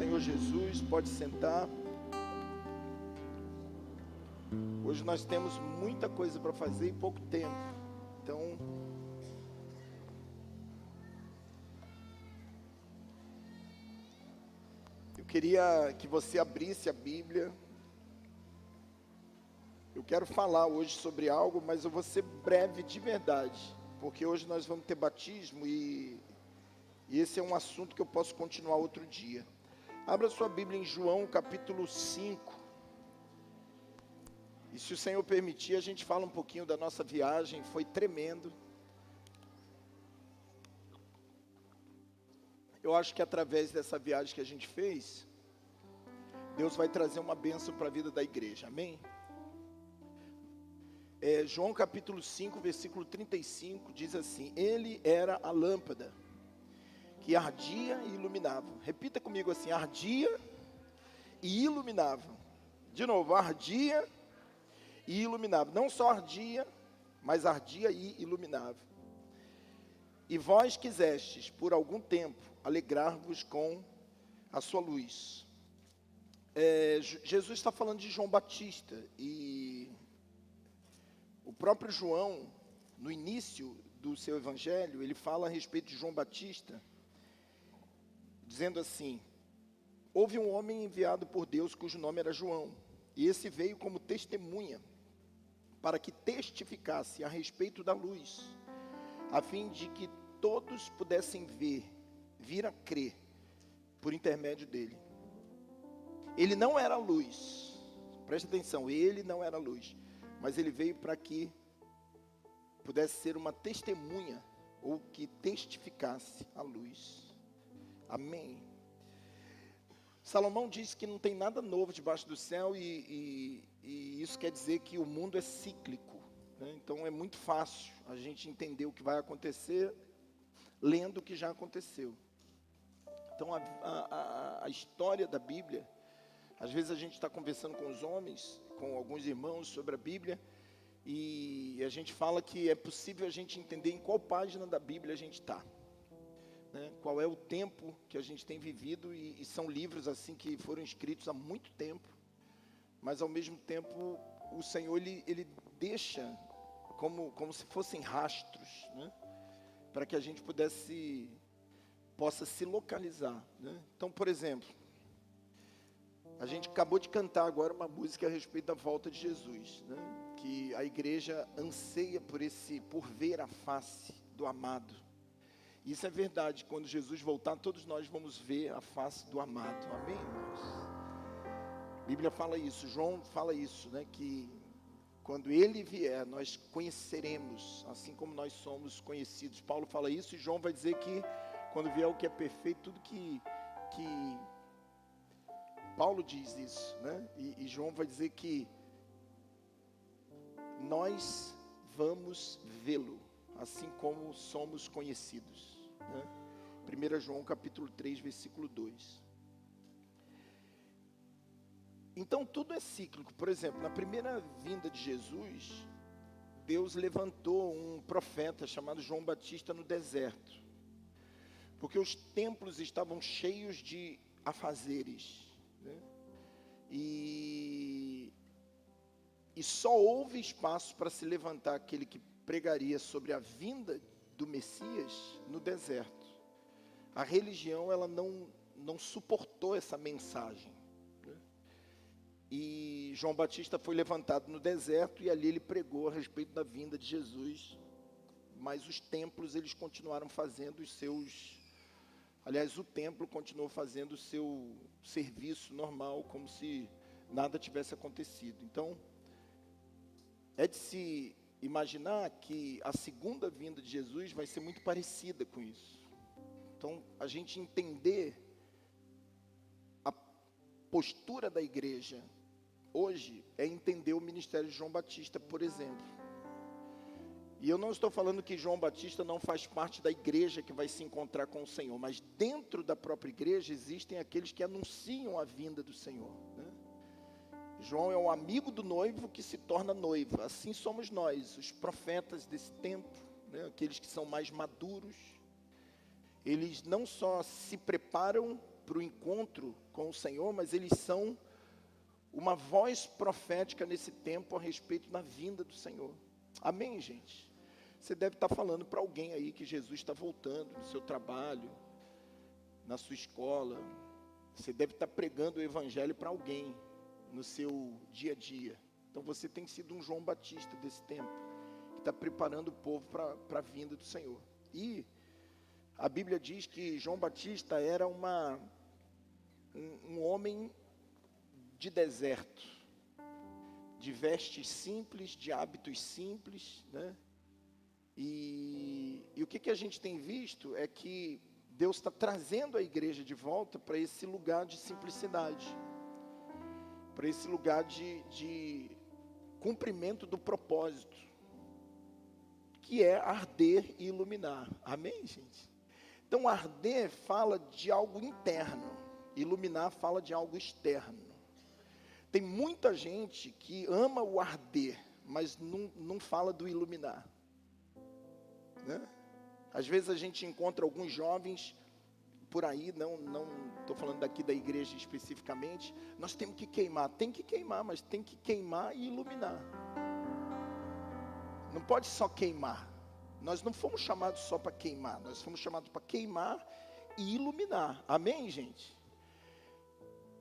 Senhor Jesus, pode sentar. Hoje nós temos muita coisa para fazer e pouco tempo. Então, eu queria que você abrisse a Bíblia. Eu quero falar hoje sobre algo, mas eu vou ser breve de verdade, porque hoje nós vamos ter batismo e esse é um assunto que eu posso continuar outro dia. Abra sua Bíblia em João capítulo 5. E se o Senhor permitir, a gente fala um pouquinho da nossa viagem. Foi tremendo. Eu acho que através dessa viagem que a gente fez, Deus vai trazer uma bênção para a vida da igreja, amém? João capítulo 5, versículo 35, diz assim: Ele era a lâmpada que ardia e iluminava. Repita comigo assim: ardia e iluminava. De novo, ardia e iluminava. Não só ardia, mas ardia e iluminava. E vós quisestes, por algum tempo, alegrar-vos com a sua luz. Jesus está falando de João Batista. E o próprio João, no início do seu evangelho, ele fala a respeito de João Batista, dizendo assim: houve um homem enviado por Deus cujo nome era João, e esse veio como testemunha, para que testificasse a respeito da luz, a fim de que todos pudessem vir a crer por intermédio dele. Ele não era luz, preste atenção, ele não era luz, mas ele veio para que pudesse ser uma testemunha, ou que testificasse a luz. Amém. Salomão diz que não tem nada novo debaixo do céu e isso quer dizer que o mundo é cíclico, né? Então é muito fácil a gente entender o que vai acontecer lendo o que já aconteceu. Então a história da Bíblia, às vezes a gente está conversando com os homens, com alguns irmãos sobre a Bíblia, e a gente fala que é possível a gente entender em qual página da Bíblia a gente está, né? Qual é o tempo que a gente tem vivido, e são livros assim que foram escritos há muito tempo, mas ao mesmo tempo o Senhor ele deixa como se fossem rastros, né? Para que a gente possa se localizar, né? Então, por exemplo, a gente acabou de cantar agora uma música a respeito da volta de Jesus, né? Que a igreja anseia por ver a face do amado. Isso é verdade, quando Jesus voltar, todos nós vamos ver a face do amado, amém, irmãos? A Bíblia fala isso, João fala isso, né? Que quando ele vier, nós conheceremos, assim como nós somos conhecidos. Paulo fala isso, e João vai dizer que quando vier o que é perfeito, tudo que Paulo diz isso, né? E João vai dizer que nós vamos vê-lo, assim como somos conhecidos, né? 1 João capítulo 3, versículo 2. Então tudo é cíclico. Por exemplo, na primeira vinda de Jesus, Deus levantou um profeta chamado João Batista no deserto, porque os templos estavam cheios de afazeres, né? E só houve espaço para se levantar aquele que pregaria sobre a vinda do Messias no deserto. A religião, ela não suportou essa mensagem, né? E João Batista foi levantado no deserto, e ali ele pregou a respeito da vinda de Jesus. Mas os templos, eles continuaram fazendo os seus... Aliás, o templo continuou fazendo o seu serviço normal, como se nada tivesse acontecido. Então, é de se imaginar que a segunda vinda de Jesus vai ser muito parecida com isso. Então, a gente entender a postura da igreja hoje é entender o ministério de João Batista, por exemplo. E eu não estou falando que João Batista não faz parte da igreja que vai se encontrar com o Senhor, mas dentro da própria igreja existem aqueles que anunciam a vinda do Senhor, né? João é um amigo do noivo que se torna noiva. Assim somos nós, os profetas desse tempo, né? Aqueles que são mais maduros. Eles não só se preparam para o encontro com o Senhor, mas eles são uma voz profética nesse tempo a respeito da vinda do Senhor. Amém, gente? Você deve estar falando para alguém aí que Jesus está voltando no seu trabalho, na sua escola. Você deve estar pregando o evangelho para alguém no seu dia a dia. Então você tem sido um João Batista desse tempo, que está preparando o povo para a vinda do Senhor. E a Bíblia diz que João Batista era um homem de deserto, de vestes simples, de hábitos simples, né? E o que a gente tem visto é que Deus está trazendo a igreja de volta para esse lugar de simplicidade, para esse lugar de cumprimento do propósito, que é arder e iluminar. Amém, gente? Então, arder fala de algo interno, iluminar fala de algo externo. Tem muita gente que ama o arder, mas não fala do iluminar, né? Às vezes a gente encontra alguns jovens por aí, não estou falando daqui da igreja especificamente, nós temos que queimar, tem que queimar, mas tem que queimar e iluminar. Não pode só queimar. Nós não fomos chamados só para queimar, nós fomos chamados para queimar e iluminar. Amém, gente?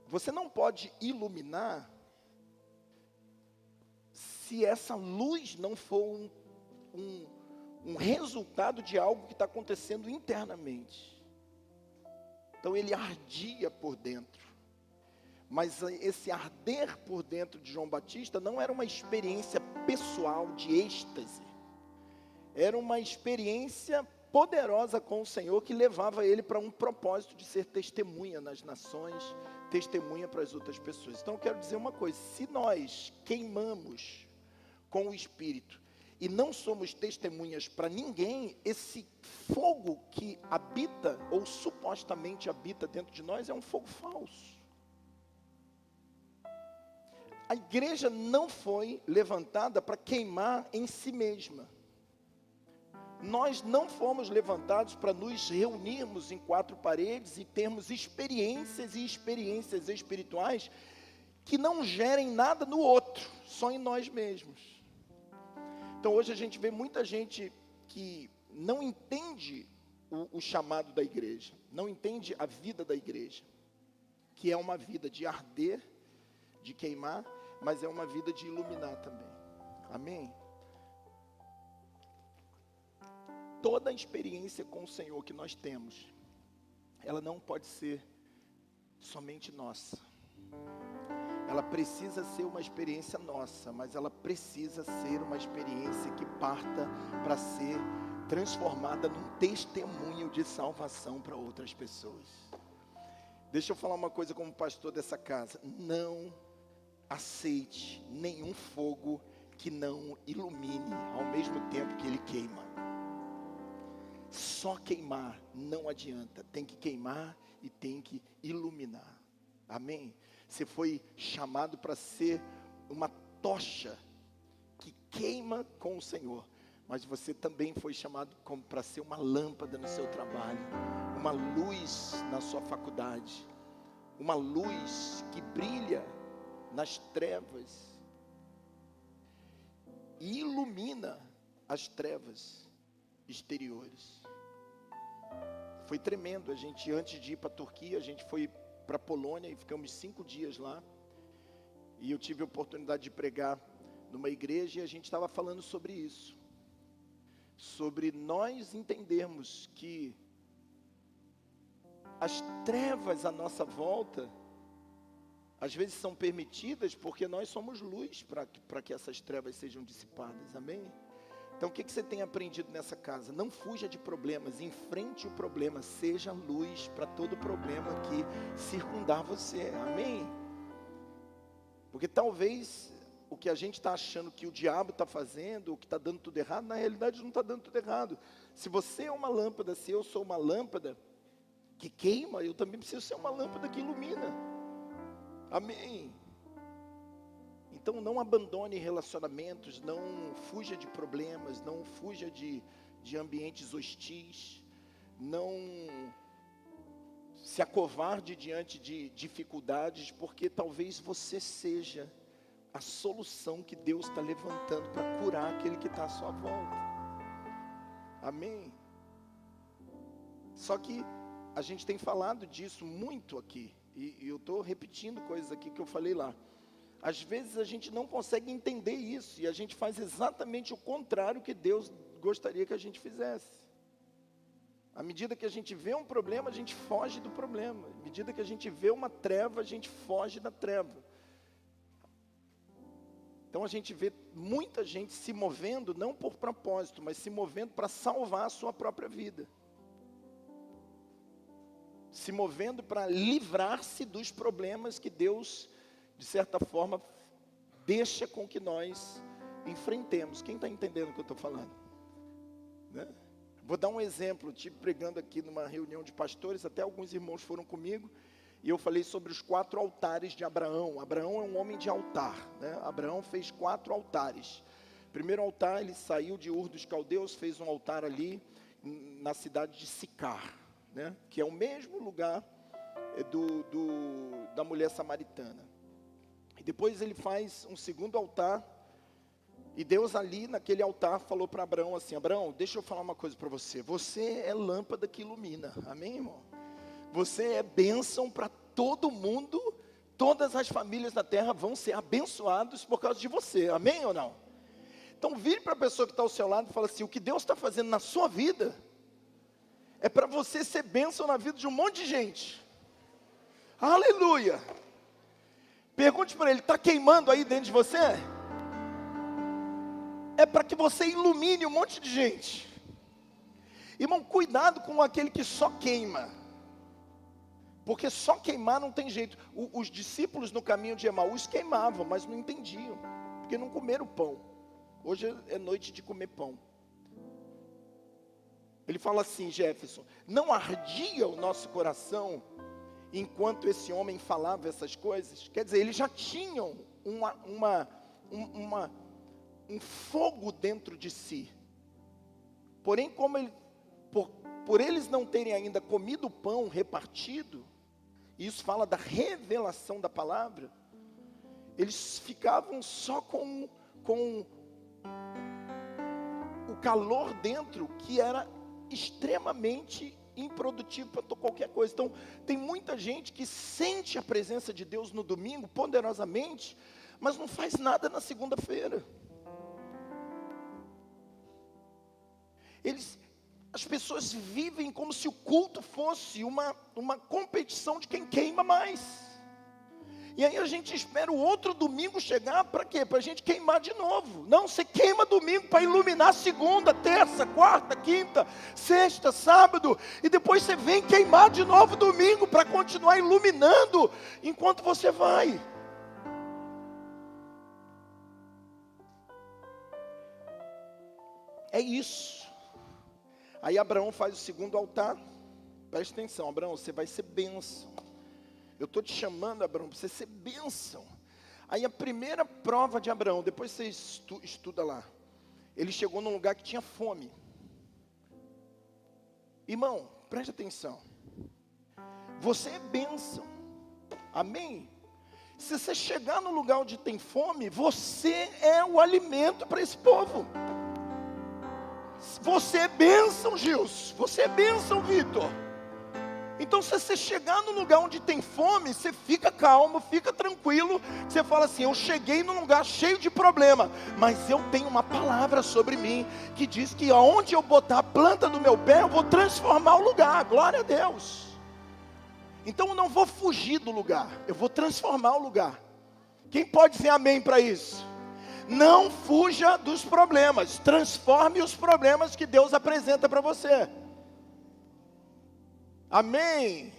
Você não pode iluminar se essa luz não for um resultado de algo que está acontecendo internamente. Então ele ardia por dentro. Mas esse arder por dentro de João Batista não era uma experiência pessoal de êxtase. Era uma experiência poderosa com o Senhor que levava ele para um propósito de ser testemunha nas nações, testemunha para as outras pessoas. Então eu quero dizer uma coisa: se nós queimamos com o Espírito e não somos testemunhas para ninguém, esse fogo que habita ou supostamente habita dentro de nós é um fogo falso. A igreja não foi levantada para queimar em si mesma. Nós não fomos levantados para nos reunirmos em quatro paredes e termos experiências e experiências espirituais que não gerem nada no outro, só em nós mesmos. Então hoje a gente vê muita gente que não entende o chamado da igreja, não entende a vida da igreja, que é uma vida de arder, de queimar, mas é uma vida de iluminar também. Amém? Toda a experiência com o Senhor que nós temos, ela não pode ser somente nossa. Ela precisa ser uma experiência nossa, mas ela precisa ser uma experiência que parta para ser transformada num testemunho de salvação para outras pessoas. Deixa eu falar uma coisa como pastor dessa casa: não aceite nenhum fogo que não ilumine ao mesmo tempo que ele queima. Só queimar não adianta, tem que queimar e tem que iluminar. Amém? Você foi chamado para ser uma tocha que queima com o Senhor, mas você também foi chamado para ser uma lâmpada no seu trabalho, uma luz na sua faculdade, uma luz que brilha nas trevas e ilumina as trevas exteriores. Foi tremendo. A gente, antes de ir para a Turquia, a gente foi para a Polônia e ficamos 5 dias lá. E eu tive a oportunidade de pregar numa igreja e a gente estava falando sobre isso. Sobre nós entendermos que as trevas à nossa volta, às vezes são permitidas porque nós somos luz para que essas trevas sejam dissipadas. Amém? Então o que você tem aprendido nessa casa? Não fuja de problemas, enfrente o problema, seja luz para todo problema que circundar você. Amém? Porque talvez o que a gente está achando que o diabo está fazendo, o que está dando tudo errado, na realidade não está dando tudo errado. Se você é uma lâmpada, se eu sou uma lâmpada que queima, eu também preciso ser uma lâmpada que ilumina. Amém? Então não abandone relacionamentos, não fuja de problemas, não fuja de ambientes hostis, não se acovarde diante de dificuldades, porque talvez você seja a solução que Deus está levantando para curar aquele que está à sua volta. Amém? Só que a gente tem falado disso muito aqui, e eu estou repetindo coisas aqui que eu falei lá. Às vezes a gente não consegue entender isso, e a gente faz exatamente o contrário que Deus gostaria que a gente fizesse. À medida que a gente vê um problema, a gente foge do problema. À medida que a gente vê uma treva, a gente foge da treva. Então a gente vê muita gente se movendo, não por propósito, mas se movendo para salvar a sua própria vida. Se movendo para livrar-se dos problemas que Deus, de certa forma, deixa com que nós enfrentemos. Quem está entendendo o que eu estou falando? Né? Vou dar um exemplo. Estive pregando aqui numa reunião de pastores, até alguns irmãos foram comigo, e eu falei sobre os 4 altares de Abraão. Abraão é um homem de altar, né? Abraão fez 4 altares. Primeiro altar, ele saiu de Ur dos Caldeus, fez um altar ali na cidade de Sicar, né? Que é o mesmo lugar da mulher samaritana. E depois ele faz um segundo altar, e Deus ali naquele altar falou para Abraão assim: Abraão, deixa eu falar uma coisa para você. Você é lâmpada que ilumina, amém, irmão? Você é bênção para todo mundo. Todas as famílias da terra vão ser abençoadas por causa de você, amém ou não? Então vire para a pessoa que está ao seu lado e fala assim: o que Deus está fazendo na sua vida é para você ser bênção na vida de um monte de gente. Aleluia. Pergunte para ele: está queimando aí dentro de você? É para que você ilumine um monte de gente. Irmão, cuidado com aquele que só queima, porque só queimar não tem jeito. Os discípulos no caminho de Emaús queimavam, mas não entendiam, porque não comeram pão. Hoje é noite de comer pão. Ele fala assim: Jefferson, não ardia o nosso coração enquanto esse homem falava essas coisas? Quer dizer, eles já tinham um fogo dentro de si. Porém, por eles não terem ainda comido o pão repartido, e isso fala da revelação da palavra, eles ficavam só com o calor dentro, que era extremamente improdutivo para qualquer coisa. Então, tem muita gente que sente a presença de Deus no domingo, poderosamente, mas não faz nada na segunda-feira. As pessoas vivem como se o culto fosse uma competição de quem queima mais. E aí a gente espera o outro domingo chegar para quê? Para a gente queimar de novo. Não, você queima domingo para iluminar segunda, terça, quarta, quinta, sexta, sábado. E depois você vem queimar de novo domingo para continuar iluminando enquanto você vai. É isso. Aí Abraão faz o segundo altar. Presta atenção, Abraão, você vai ser bênção. Eu estou te chamando, Abraão, para você ser bênção. Aí a primeira prova de Abraão, depois você estuda lá. Ele chegou num lugar que tinha fome. Irmão, preste atenção. Você é bênção. Amém? Se você chegar no lugar onde tem fome, você é o alimento para esse povo. Você é bênção, Gils. Você é bênção, Vitor. Então, se você chegar no lugar onde tem fome, você fica calmo, fica tranquilo. Você fala assim: eu cheguei num lugar cheio de problema, mas eu tenho uma palavra sobre mim, que diz que aonde eu botar a planta do meu pé, eu vou transformar o lugar. Glória a Deus. Então eu não vou fugir do lugar, eu vou transformar o lugar. Quem pode dizer amém para isso? Não fuja dos problemas, transforme os problemas que Deus apresenta para você. Amém?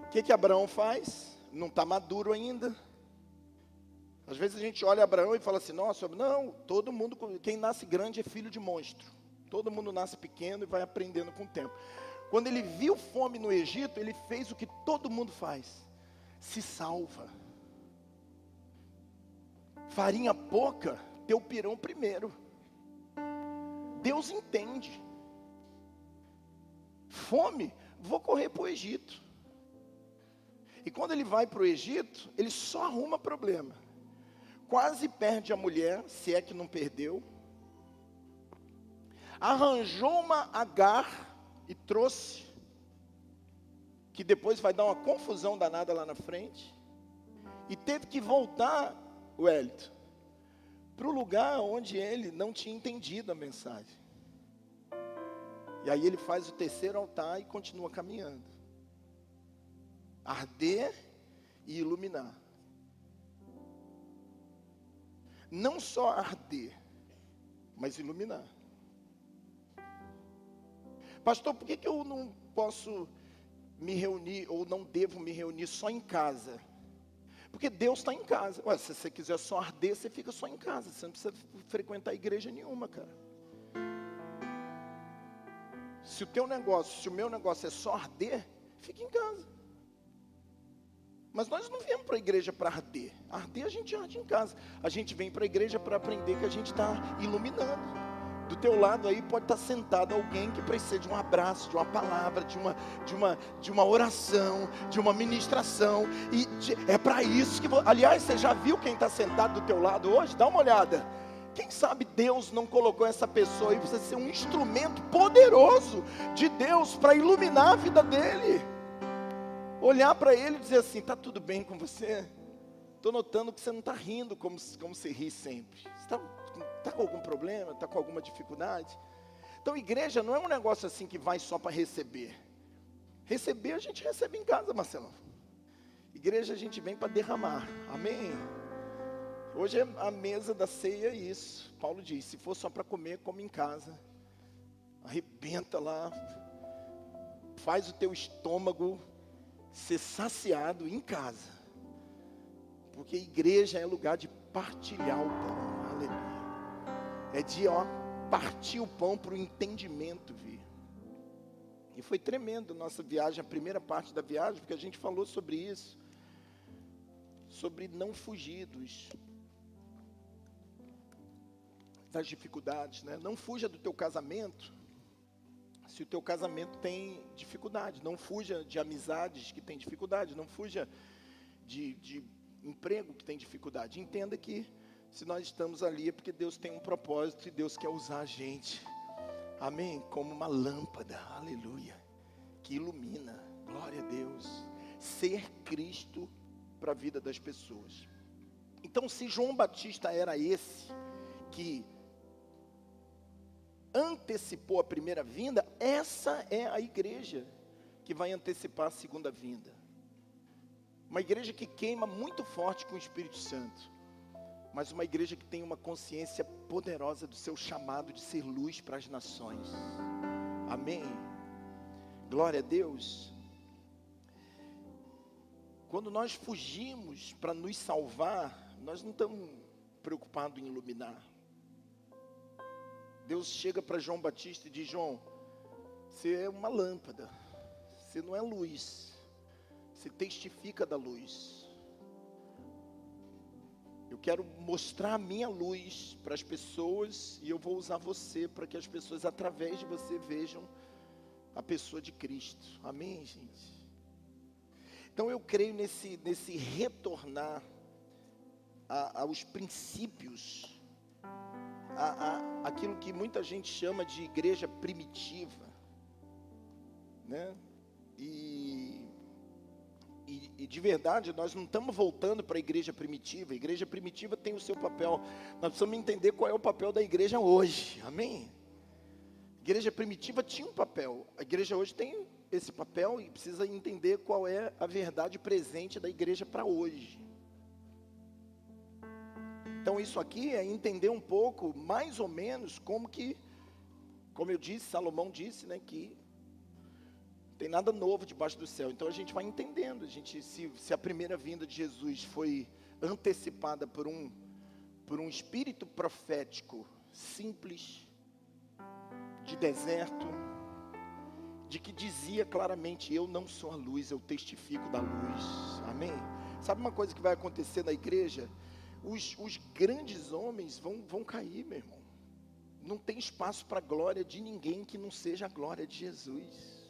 O que Abraão faz? Não está maduro ainda. Às vezes a gente olha Abraão e fala assim: nossa, não, todo mundo, quem nasce grande é filho de monstro. Todo mundo nasce pequeno e vai aprendendo com o tempo. Quando ele viu fome no Egito, ele fez o que todo mundo faz: se salva. Farinha pouca, teu pirão primeiro. Deus entende. Fome, vou correr para o Egito. E quando ele vai para o Egito, ele só arruma problema. Quase perde a mulher, se é que não perdeu. Arranjou uma Agar e trouxe, que depois vai dar uma confusão danada lá na frente. E teve que voltar, Wellington, para o lugar onde ele não tinha entendido a mensagem. E aí ele faz o terceiro altar e continua caminhando. Arder e iluminar. Não só arder, mas iluminar. Pastor, por que eu não posso me reunir, ou não devo me reunir só em casa? Porque Deus está em casa. Ué, se você quiser só arder, você fica só em casa. Você não precisa frequentar igreja nenhuma, cara. Se o meu negócio é só arder, fica em casa. Mas nós não viemos para a igreja para arder. Arder a gente arde em casa. A gente vem para a igreja para aprender que a gente está iluminando. Do teu lado aí pode estar sentado alguém que precisa de um abraço, de uma palavra, de uma oração, de uma ministração. E é para isso que... Aliás, você já viu quem está sentado do teu lado hoje? Dá uma olhada. Quem sabe Deus não colocou essa pessoa aí para você ser um instrumento poderoso de Deus para iluminar a vida dele. Olhar para ele e dizer assim: está tudo bem com você? Estou notando que você não está rindo como você ri sempre. Você está com algum problema? Está com alguma dificuldade? Então igreja não é um negócio assim que vai só para receber. Receber a gente recebe em casa, Marcelo. Igreja a gente vem para derramar. Amém? Hoje a mesa da ceia é isso. Paulo diz: se for só para comer, come em casa. Arrebenta lá. Faz o teu estômago ser saciado em casa. Porque igreja é lugar de partilhar o pão. Aleluia. É de partir o pão para o entendimento vir. E foi tremendo a nossa viagem, a primeira parte da viagem, porque a gente falou sobre isso. Sobre não fugir das dificuldades, né? Não fuja do teu casamento se o teu casamento tem dificuldade. Não fuja de amizades que tem dificuldade. Não fuja de emprego que tem dificuldade. Entenda que se nós estamos ali é porque Deus tem um propósito e Deus quer usar a gente. Amém? Como uma lâmpada, aleluia, que ilumina, glória a Deus. Ser Cristo para a vida das pessoas. Então, se João Batista era esse que antecipou a primeira vinda, essa é a igreja que vai antecipar a segunda vinda. Uma igreja que queima muito forte com o Espírito Santo, mas uma igreja que tem uma consciência poderosa do seu chamado de ser luz para as nações. Amém? Glória a Deus. Quando nós fugimos para nos salvar, nós não estamos preocupados em iluminar. Deus chega para João Batista e diz: João, você é uma lâmpada, você não é luz, você testifica da luz. Eu quero mostrar a minha luz para as pessoas e eu vou usar você para que as pessoas, através de você, vejam a pessoa de Cristo. Amém, gente? Então eu creio nesse retornar aos princípios, aquilo que muita gente chama de igreja primitiva, né? E de verdade, nós não estamos voltando para a igreja primitiva. A igreja primitiva tem o seu papel. Nós precisamos entender qual é o papel da igreja hoje. Amém? A igreja primitiva tinha um papel. A igreja hoje tem esse papel e precisa entender qual é a verdade presente da igreja para hoje. Então isso aqui é entender um pouco, mais ou menos, como eu disse, Salomão disse, né, que tem nada novo debaixo do céu. Então a gente vai entendendo. Se a primeira vinda de Jesus foi antecipada por um espírito profético simples, de deserto, de que dizia claramente: eu não sou a luz, eu testifico da luz. Amém? Sabe uma coisa que vai acontecer na igreja? Os grandes homens vão cair, meu irmão. Não tem espaço para a glória de ninguém que não seja a glória de Jesus.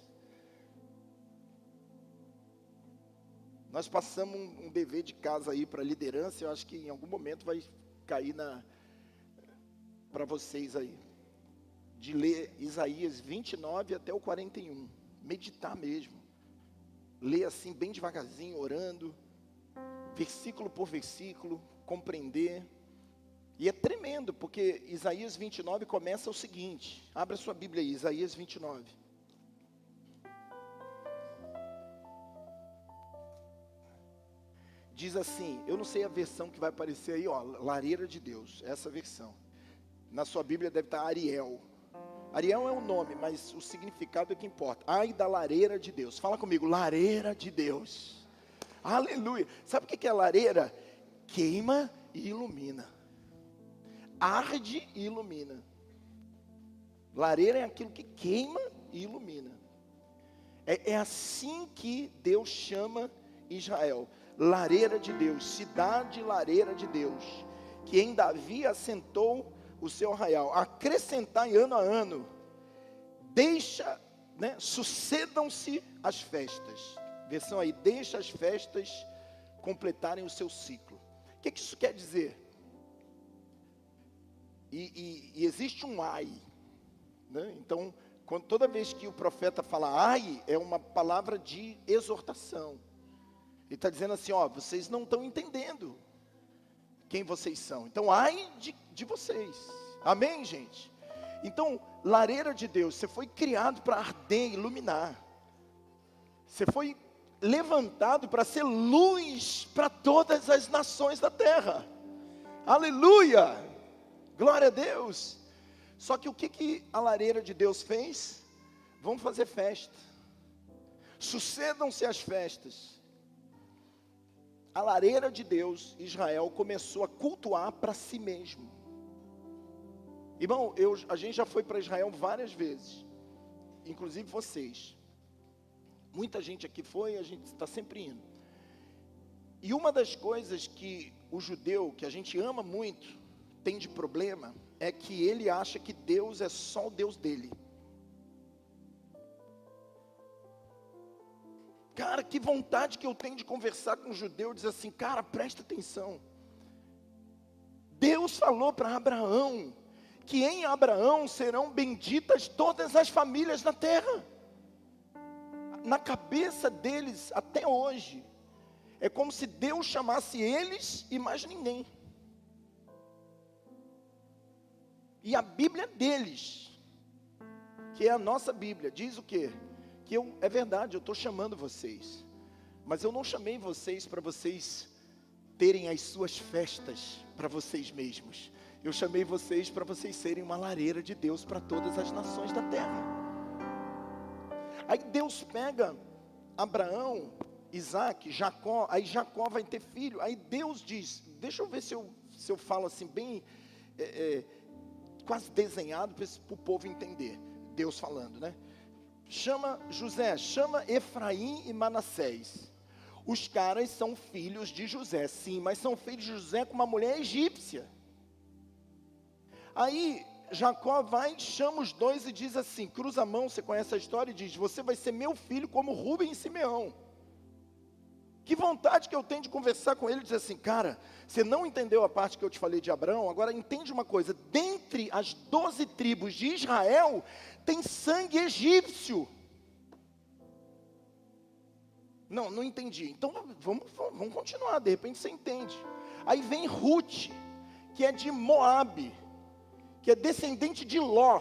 Nós passamos um dever de casa aí para a liderança, eu acho que em algum momento vai cair para vocês aí, de ler Isaías 29 até o 41, meditar mesmo, ler assim bem devagarzinho, orando, versículo por versículo, compreender. E é tremendo, porque Isaías 29 começa o seguinte, abra sua Bíblia aí, Isaías 29. Diz assim, eu não sei a versão que vai aparecer aí, ó, Lareira de Deus, essa versão. Na sua Bíblia deve estar Ariel. Ariel é um nome, mas o significado é que importa. Ai da lareira de Deus. Fala comigo, lareira de Deus. Aleluia. Sabe o que é lareira? Queima e ilumina. Arde e ilumina. Lareira é aquilo que queima e ilumina. É assim que Deus chama Israel. Lareira de Deus, cidade lareira de Deus, que em Davi assentou o seu arraial. Acrescentai ano a ano, sucedam-se as festas. Versão aí, deixa as festas completarem o seu ciclo. O que isso quer dizer? E existe um ai, né? Então, toda vez que o profeta fala ai, é uma palavra de exortação. Ele está dizendo assim, ó, vocês não estão entendendo quem vocês são. Então, ai de vocês. Amém, gente? Então, lareira de Deus, você foi criado para arder, iluminar. Você foi levantado para ser luz para todas as nações da terra. Aleluia! Glória a Deus! Só que o que a lareira de Deus fez? Vamos fazer festa. Sucedam-se as festas. A lareira de Deus, Israel, começou a cultuar para si mesmo. Irmão, a gente já foi para Israel várias vezes, inclusive vocês. Muita gente aqui foi, a gente está sempre indo. E uma das coisas que o judeu, que a gente ama muito, tem de problema, é que ele acha que Deus é só o Deus dele. Cara, que vontade que eu tenho de conversar com um judeu e dizer assim, cara, presta atenção. Deus falou para Abraão, que em Abraão serão benditas todas as famílias da terra. Na cabeça deles, até hoje, é como se Deus chamasse eles e mais ninguém. E a Bíblia deles, que é a nossa Bíblia, diz o quê? Que é verdade, eu estou chamando vocês, mas eu não chamei vocês para vocês terem as suas festas para vocês mesmos. Eu chamei vocês para vocês serem uma lareira de Deus para todas as nações da terra. Aí Deus pega Abraão, Isaac, Jacó, aí Jacó vai ter filho. Aí Deus diz, deixa eu ver se eu falo assim bem, quase desenhado para o povo entender. Deus falando, né? Chama José, chama Efraim e Manassés. Os caras são filhos de José, sim, mas são filhos de José com uma mulher egípcia. Aí Jacó vai, chama os dois e diz assim, cruza a mão, você conhece a história, e diz, você vai ser meu filho como Rubem e Simeão. Que vontade que eu tenho de conversar com ele e dizer assim, cara, você não entendeu a parte que eu te falei de Abraão, agora entende uma coisa, dentre as 12 tribos de Israel, tem sangue egípcio. Não entendi. Então vamos continuar, de repente você entende. Aí vem Ruth, que é de Moabe, que é descendente de Ló.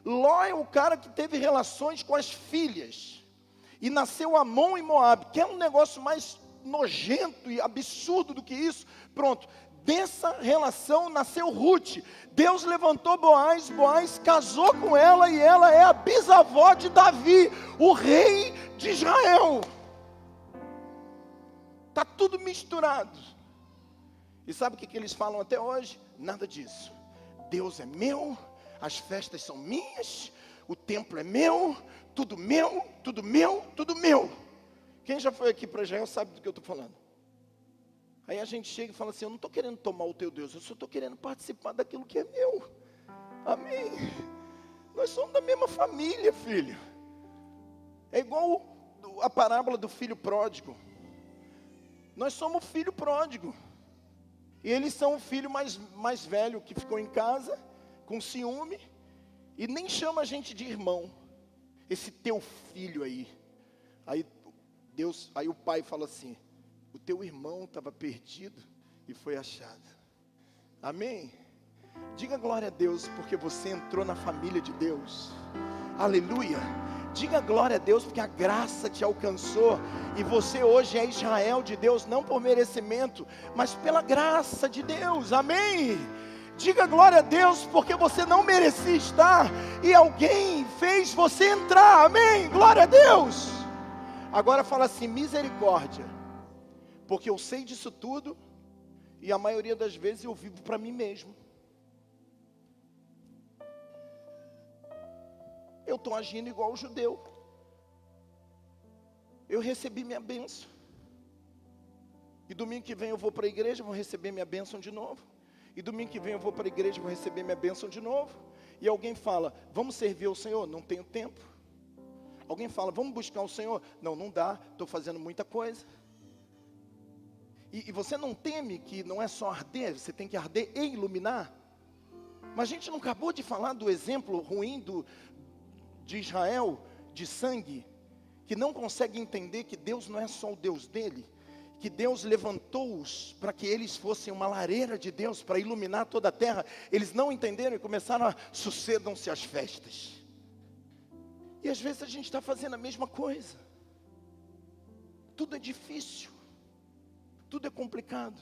Ló é o cara que teve relações com as filhas. E nasceu Amon e Moabe, que é um negócio mais nojento e absurdo do que isso. Pronto, dessa relação nasceu Ruth. Deus levantou Boaz, Boaz casou com ela e ela é a bisavó de Davi, o rei de Israel. Está tudo misturado. E sabe o que eles falam até hoje? Nada disso. Deus é meu, as festas são minhas, o templo é meu, tudo meu, tudo meu, tudo meu. Quem já foi aqui para Israel sabe do que eu estou falando. Aí a gente chega e fala assim, eu não estou querendo tomar o teu Deus, eu só estou querendo participar daquilo que é meu. Amém? Nós somos da mesma família, filho. É igual a parábola do filho pródigo. Nós somos filho pródigo. E eles são o filho mais velho que ficou em casa, com ciúme, e nem chama a gente de irmão. Esse teu filho aí. Aí o pai fala assim: o teu irmão estava perdido e foi achado. Amém? Diga glória a Deus, porque você entrou na família de Deus. Aleluia. Diga glória a Deus, porque a graça te alcançou, e você hoje é Israel de Deus, não por merecimento, mas pela graça de Deus. Amém? Diga glória a Deus, porque você não merecia estar, e alguém fez você entrar. Amém? Glória a Deus. Agora fala assim: misericórdia, porque eu sei disso tudo, e a maioria das vezes eu vivo para mim mesmo. Eu estou agindo igual o judeu. Eu recebi minha bênção. E domingo que vem eu vou para a igreja, vou receber minha bênção de novo. E domingo que vem eu vou para a igreja, vou receber minha bênção de novo. E alguém fala: vamos servir ao Senhor? Não tenho tempo. Alguém fala: vamos buscar o Senhor? Não dá, estou fazendo muita coisa. E você não teme que não é só arder, você tem que arder e iluminar? Mas a gente não acabou de falar do exemplo ruim de Israel, de sangue, que não consegue entender que Deus não é só o Deus dele, que Deus levantou-os para que eles fossem uma lareira de Deus, para iluminar toda a terra. Eles não entenderam e começaram a: sucedam-se as festas. E às vezes a gente está fazendo a mesma coisa. Tudo é difícil, tudo é complicado.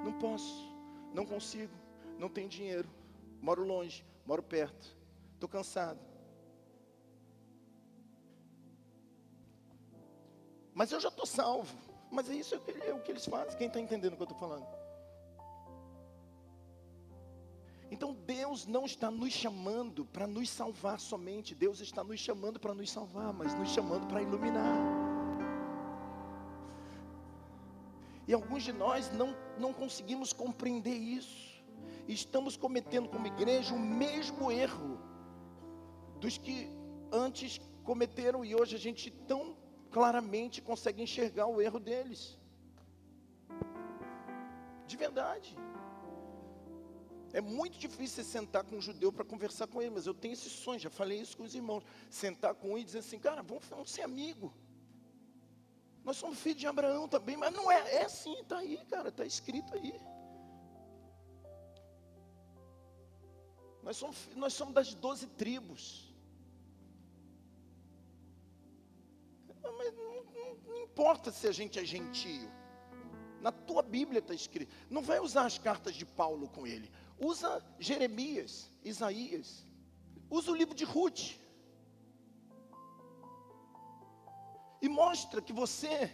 Não posso, não consigo, não tenho dinheiro, moro longe, moro perto, estou cansado. Mas eu já estou salvo. Mas é isso é o que eles fazem. Quem está entendendo o que eu estou falando? Então Deus não está nos chamando para nos salvar somente. Deus está nos chamando para nos salvar, mas nos chamando para iluminar. E alguns de nós não conseguimos compreender isso. E estamos cometendo como igreja o mesmo erro dos que antes cometeram, e hoje a gente tão claramente consegue enxergar o erro deles. De verdade. É muito difícil você sentar com um judeu para conversar com ele, mas eu tenho esse sonho, já falei isso com os irmãos. Sentar com um e dizer assim: cara, vamos ser amigos. Nós somos filhos de Abraão também, mas não é assim, está aí, cara, está escrito aí. Nós somos das 12 tribos. Mas não importa se a gente é gentio. Na tua Bíblia está escrito. Não vai usar as cartas de Paulo com ele. Usa Jeremias, Isaías. Usa o livro de Ruth. E mostra que você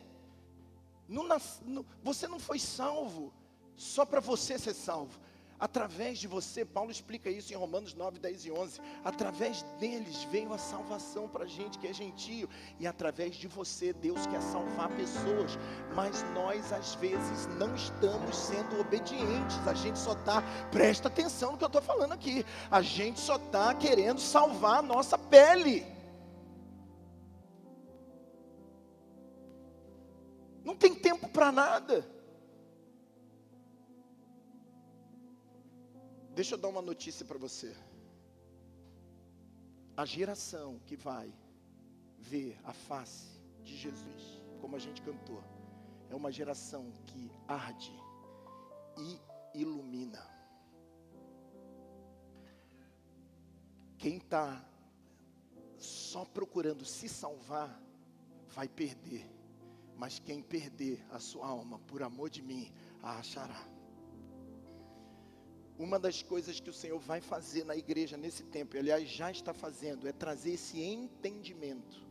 não foi salvo só para você ser salvo. Através de você, Paulo explica isso em Romanos 9, 10 e 11. Através deles veio a salvação para a gente que é gentio. E através de você, Deus quer salvar pessoas. Mas nós, às vezes, não estamos sendo obedientes. A gente só está, presta atenção no que eu estou falando aqui. A gente só está querendo salvar a nossa pele. Não tem tempo para nada. Deixa eu dar uma notícia para você. A geração que vai ver a face de Jesus, como a gente cantou, é uma geração que arde e ilumina. Quem está só procurando se salvar, vai perder. Mas quem perder a sua alma por amor de mim, a achará. Uma das coisas que o Senhor vai fazer na igreja nesse tempo, e aliás já está fazendo, é trazer esse entendimento.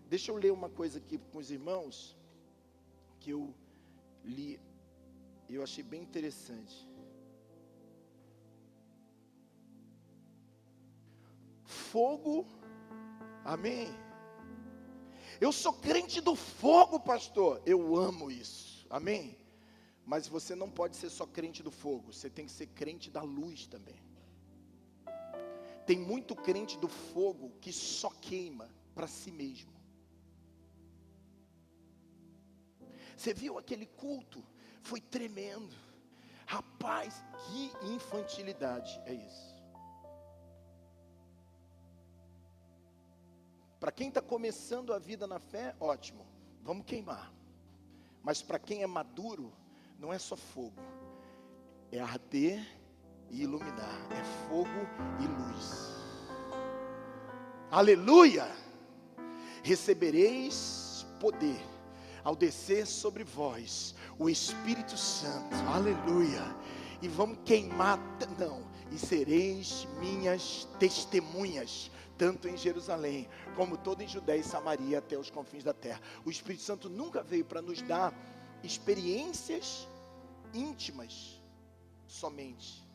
Deixa eu ler uma coisa aqui com os irmãos, que eu li, e eu achei bem interessante. Fogo, amém? Eu sou crente do fogo, pastor, eu amo isso, amém? Mas você não pode ser só crente do fogo, você tem que ser crente da luz também. Tem muito crente do fogo que só queima para si mesmo. Você viu aquele culto? Foi tremendo. Rapaz, que infantilidade é isso. Para quem está começando a vida na fé, ótimo, vamos queimar. Mas para quem é maduro, não é só fogo, é arder e iluminar, é fogo e luz. Aleluia! Recebereis poder ao descer sobre vós o Espírito Santo, aleluia, e vamos queimar, e sereis minhas testemunhas, tanto em Jerusalém, como toda em Judéia e Samaria, até os confins da terra. O Espírito Santo nunca veio para nos dar experiências íntimas somente,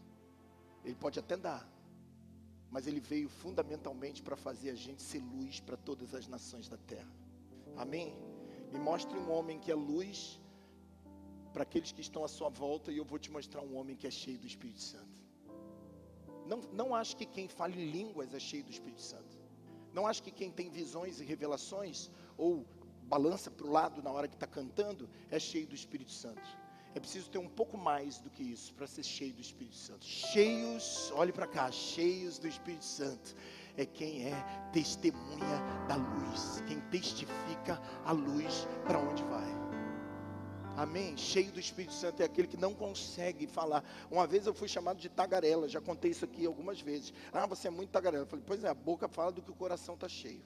ele pode até dar, mas ele veio fundamentalmente para fazer a gente ser luz para todas as nações da terra. Amém? Me mostre um homem que é luz para aqueles que estão à sua volta, e eu vou te mostrar um homem que é cheio do Espírito Santo. Não acho que quem fala em línguas é cheio do Espírito Santo. Não acho que quem tem visões e revelações, ou balança para o lado na hora que está cantando, é cheio do Espírito Santo. É preciso ter um pouco mais do que isso para ser cheio do Espírito Santo. Cheios, olhe para cá, cheios do Espírito Santo é quem é testemunha da luz, quem testifica a luz para onde vai. Amém? Cheio do Espírito Santo é aquele que não consegue falar. Uma vez eu fui chamado de tagarela, já contei isso aqui algumas vezes. Você é muito tagarela. Eu falei, pois é, a boca fala do que o coração está cheio.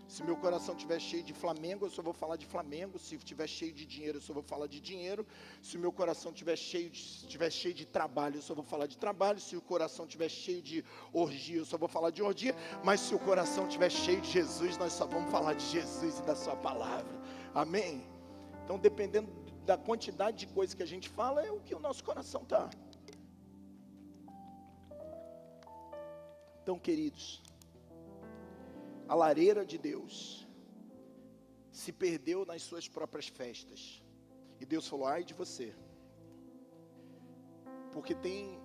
Se meu coração estiver cheio de Flamengo, eu só vou falar de Flamengo. Se estiver cheio de dinheiro, eu só vou falar de dinheiro. Se o meu coração estiver cheio de trabalho, eu só vou falar de trabalho. Se o coração estiver cheio de orgia, eu só vou falar de orgia. Mas se o coração estiver cheio de Jesus, nós só vamos falar de Jesus e da sua palavra. Amém? Então, dependendo da quantidade de coisa que a gente fala, é o que o nosso coração está. Então, queridos, a lareira de Deus se perdeu nas suas próprias festas. E Deus falou, ai de você. Porque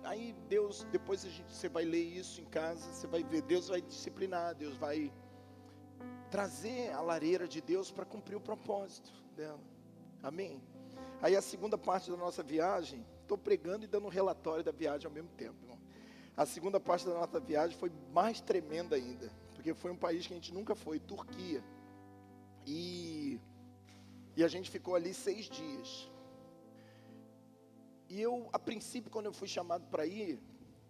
aí Deus, depois você vai ler isso em casa, você vai ver, Deus vai disciplinar, Deus vai trazer a lareira de Deus para cumprir o propósito dela. Amém? Aí a segunda parte da nossa viagem, estou pregando e dando um relatório da viagem ao mesmo tempo, irmão. A segunda parte da nossa viagem foi mais tremenda ainda, porque foi um país que a gente nunca foi, Turquia. E a gente ficou ali 6 dias. E eu, a princípio, quando eu fui chamado para ir,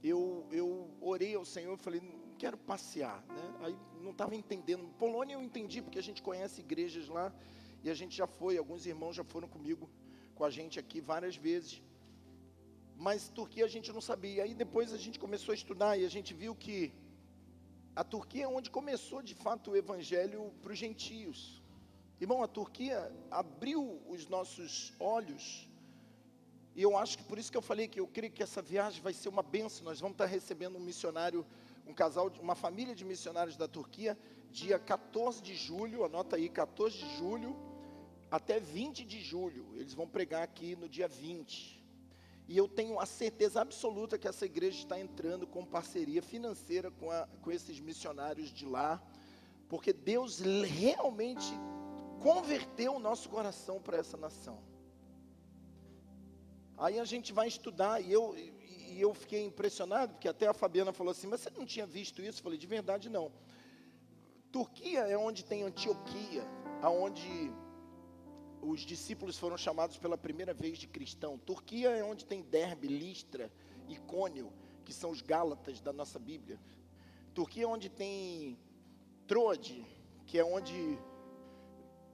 eu orei ao Senhor, falei, não quero passear, né? Aí não estava entendendo. Polônia eu entendi, porque a gente conhece igrejas lá, e a gente já foi, alguns irmãos já foram comigo, com a gente aqui várias vezes. Mas Turquia a gente não sabia. Aí depois a gente começou a estudar, e a gente viu que a Turquia é onde começou de fato o evangelho para os gentios. Irmão, a Turquia abriu os nossos olhos, e eu acho que por isso que eu falei que eu creio que essa viagem vai ser uma bênção. Nós vamos estar recebendo um missionário, uma família de missionários da Turquia, dia 14 de julho, anota aí, 14 de julho, até 20 de julho, eles vão pregar aqui no dia 20, e eu tenho a certeza absoluta que essa igreja está entrando com parceria financeira com esses missionários de lá, porque Deus realmente converteu o nosso coração para essa nação. Aí a gente vai estudar, e eu fiquei impressionado, porque até a Fabiana falou assim, mas você não tinha visto isso? Eu falei, de verdade não. Turquia é onde tem Antioquia, aonde os discípulos foram chamados pela primeira vez de cristão. Turquia é onde tem Derbe, Listra, Icônio, que são os Gálatas da nossa Bíblia. Turquia é onde tem Troade, que é onde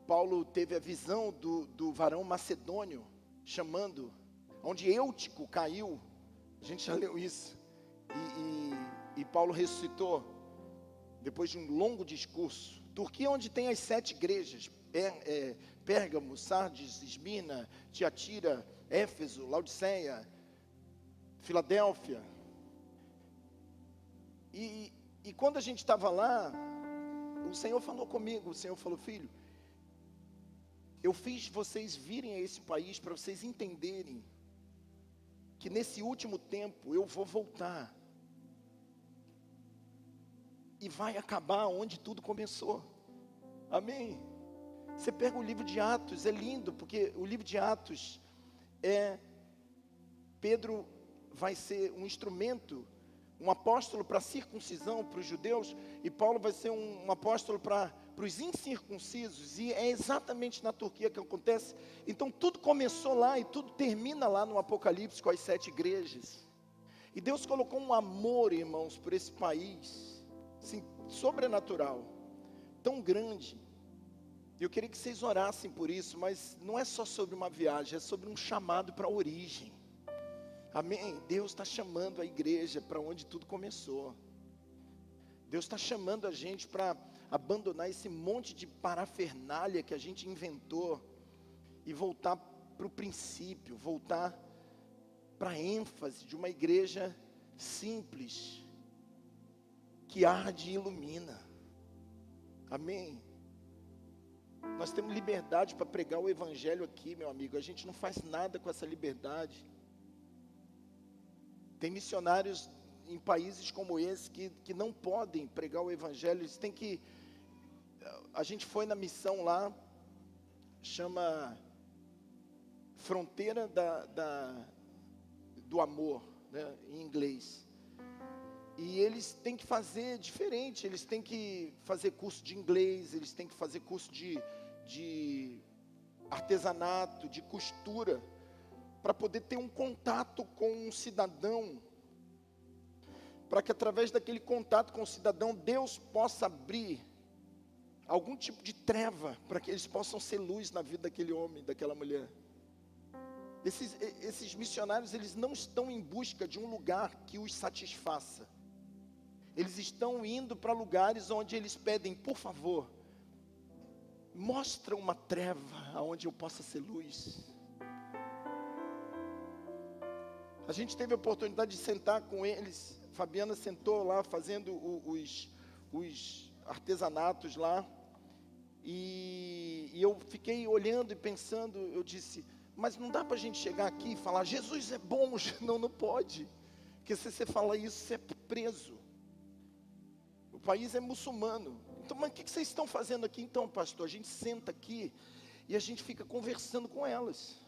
Paulo teve a visão do varão macedônio, chamando, onde Eutico caiu, a gente já leu isso, e Paulo ressuscitou, depois de um longo discurso. Turquia é onde tem as 7 igrejas, Pérgamo, Sardes, Esmirna, Tiatira, Éfeso, Laodiceia, Filadélfia. E quando a gente estava lá, o Senhor falou comigo, o Senhor falou, filho, eu fiz vocês virem a esse país para vocês entenderem que nesse último tempo eu vou voltar. E vai acabar onde tudo começou. Amém? Você pega o livro de Atos, é lindo, porque o livro de Atos Pedro vai ser um instrumento, um apóstolo para a circuncisão, para os judeus, e Paulo vai ser um apóstolo para os incircuncisos, e é exatamente na Turquia que acontece. Então tudo começou lá e tudo termina lá no Apocalipse com as 7 igrejas. E Deus colocou um amor, irmãos, por esse país, assim, sobrenatural, tão grande. Eu queria que vocês orassem por isso, mas não é só sobre uma viagem, é sobre um chamado para a origem. Amém? Deus está chamando a igreja para onde tudo começou. Deus está chamando a gente para abandonar esse monte de parafernália que a gente inventou e voltar para o princípio, voltar para a ênfase de uma igreja simples, que arde e ilumina. Amém? Nós temos liberdade para pregar o evangelho aqui, meu amigo. A gente não faz nada com essa liberdade. Tem missionários em países como esse que não podem pregar o evangelho. Eles têm que... A gente foi na missão lá, chama Fronteira do Amor, né, em inglês. E eles têm que fazer diferente, eles têm que fazer curso de inglês, eles têm que fazer curso de artesanato, de costura, para poder ter um contato com um cidadão, para que através daquele contato com o cidadão, Deus possa abrir algum tipo de treva, para que eles possam ser luz na vida daquele homem, daquela mulher. Esses missionários, eles não estão em busca de um lugar que os satisfaça. Eles estão indo para lugares onde eles pedem, por favor, mostra uma treva aonde eu possa ser luz. A gente teve a oportunidade de sentar com eles. Fabiana sentou lá fazendo os artesanatos lá. E eu fiquei olhando e pensando, eu disse, mas não dá para a gente chegar aqui e falar, Jesus é bom. Não pode. Porque se você falar isso, você é preso. O país é muçulmano. Então, mas o que vocês estão fazendo aqui então, pastor? A gente senta aqui e a gente fica conversando com elas.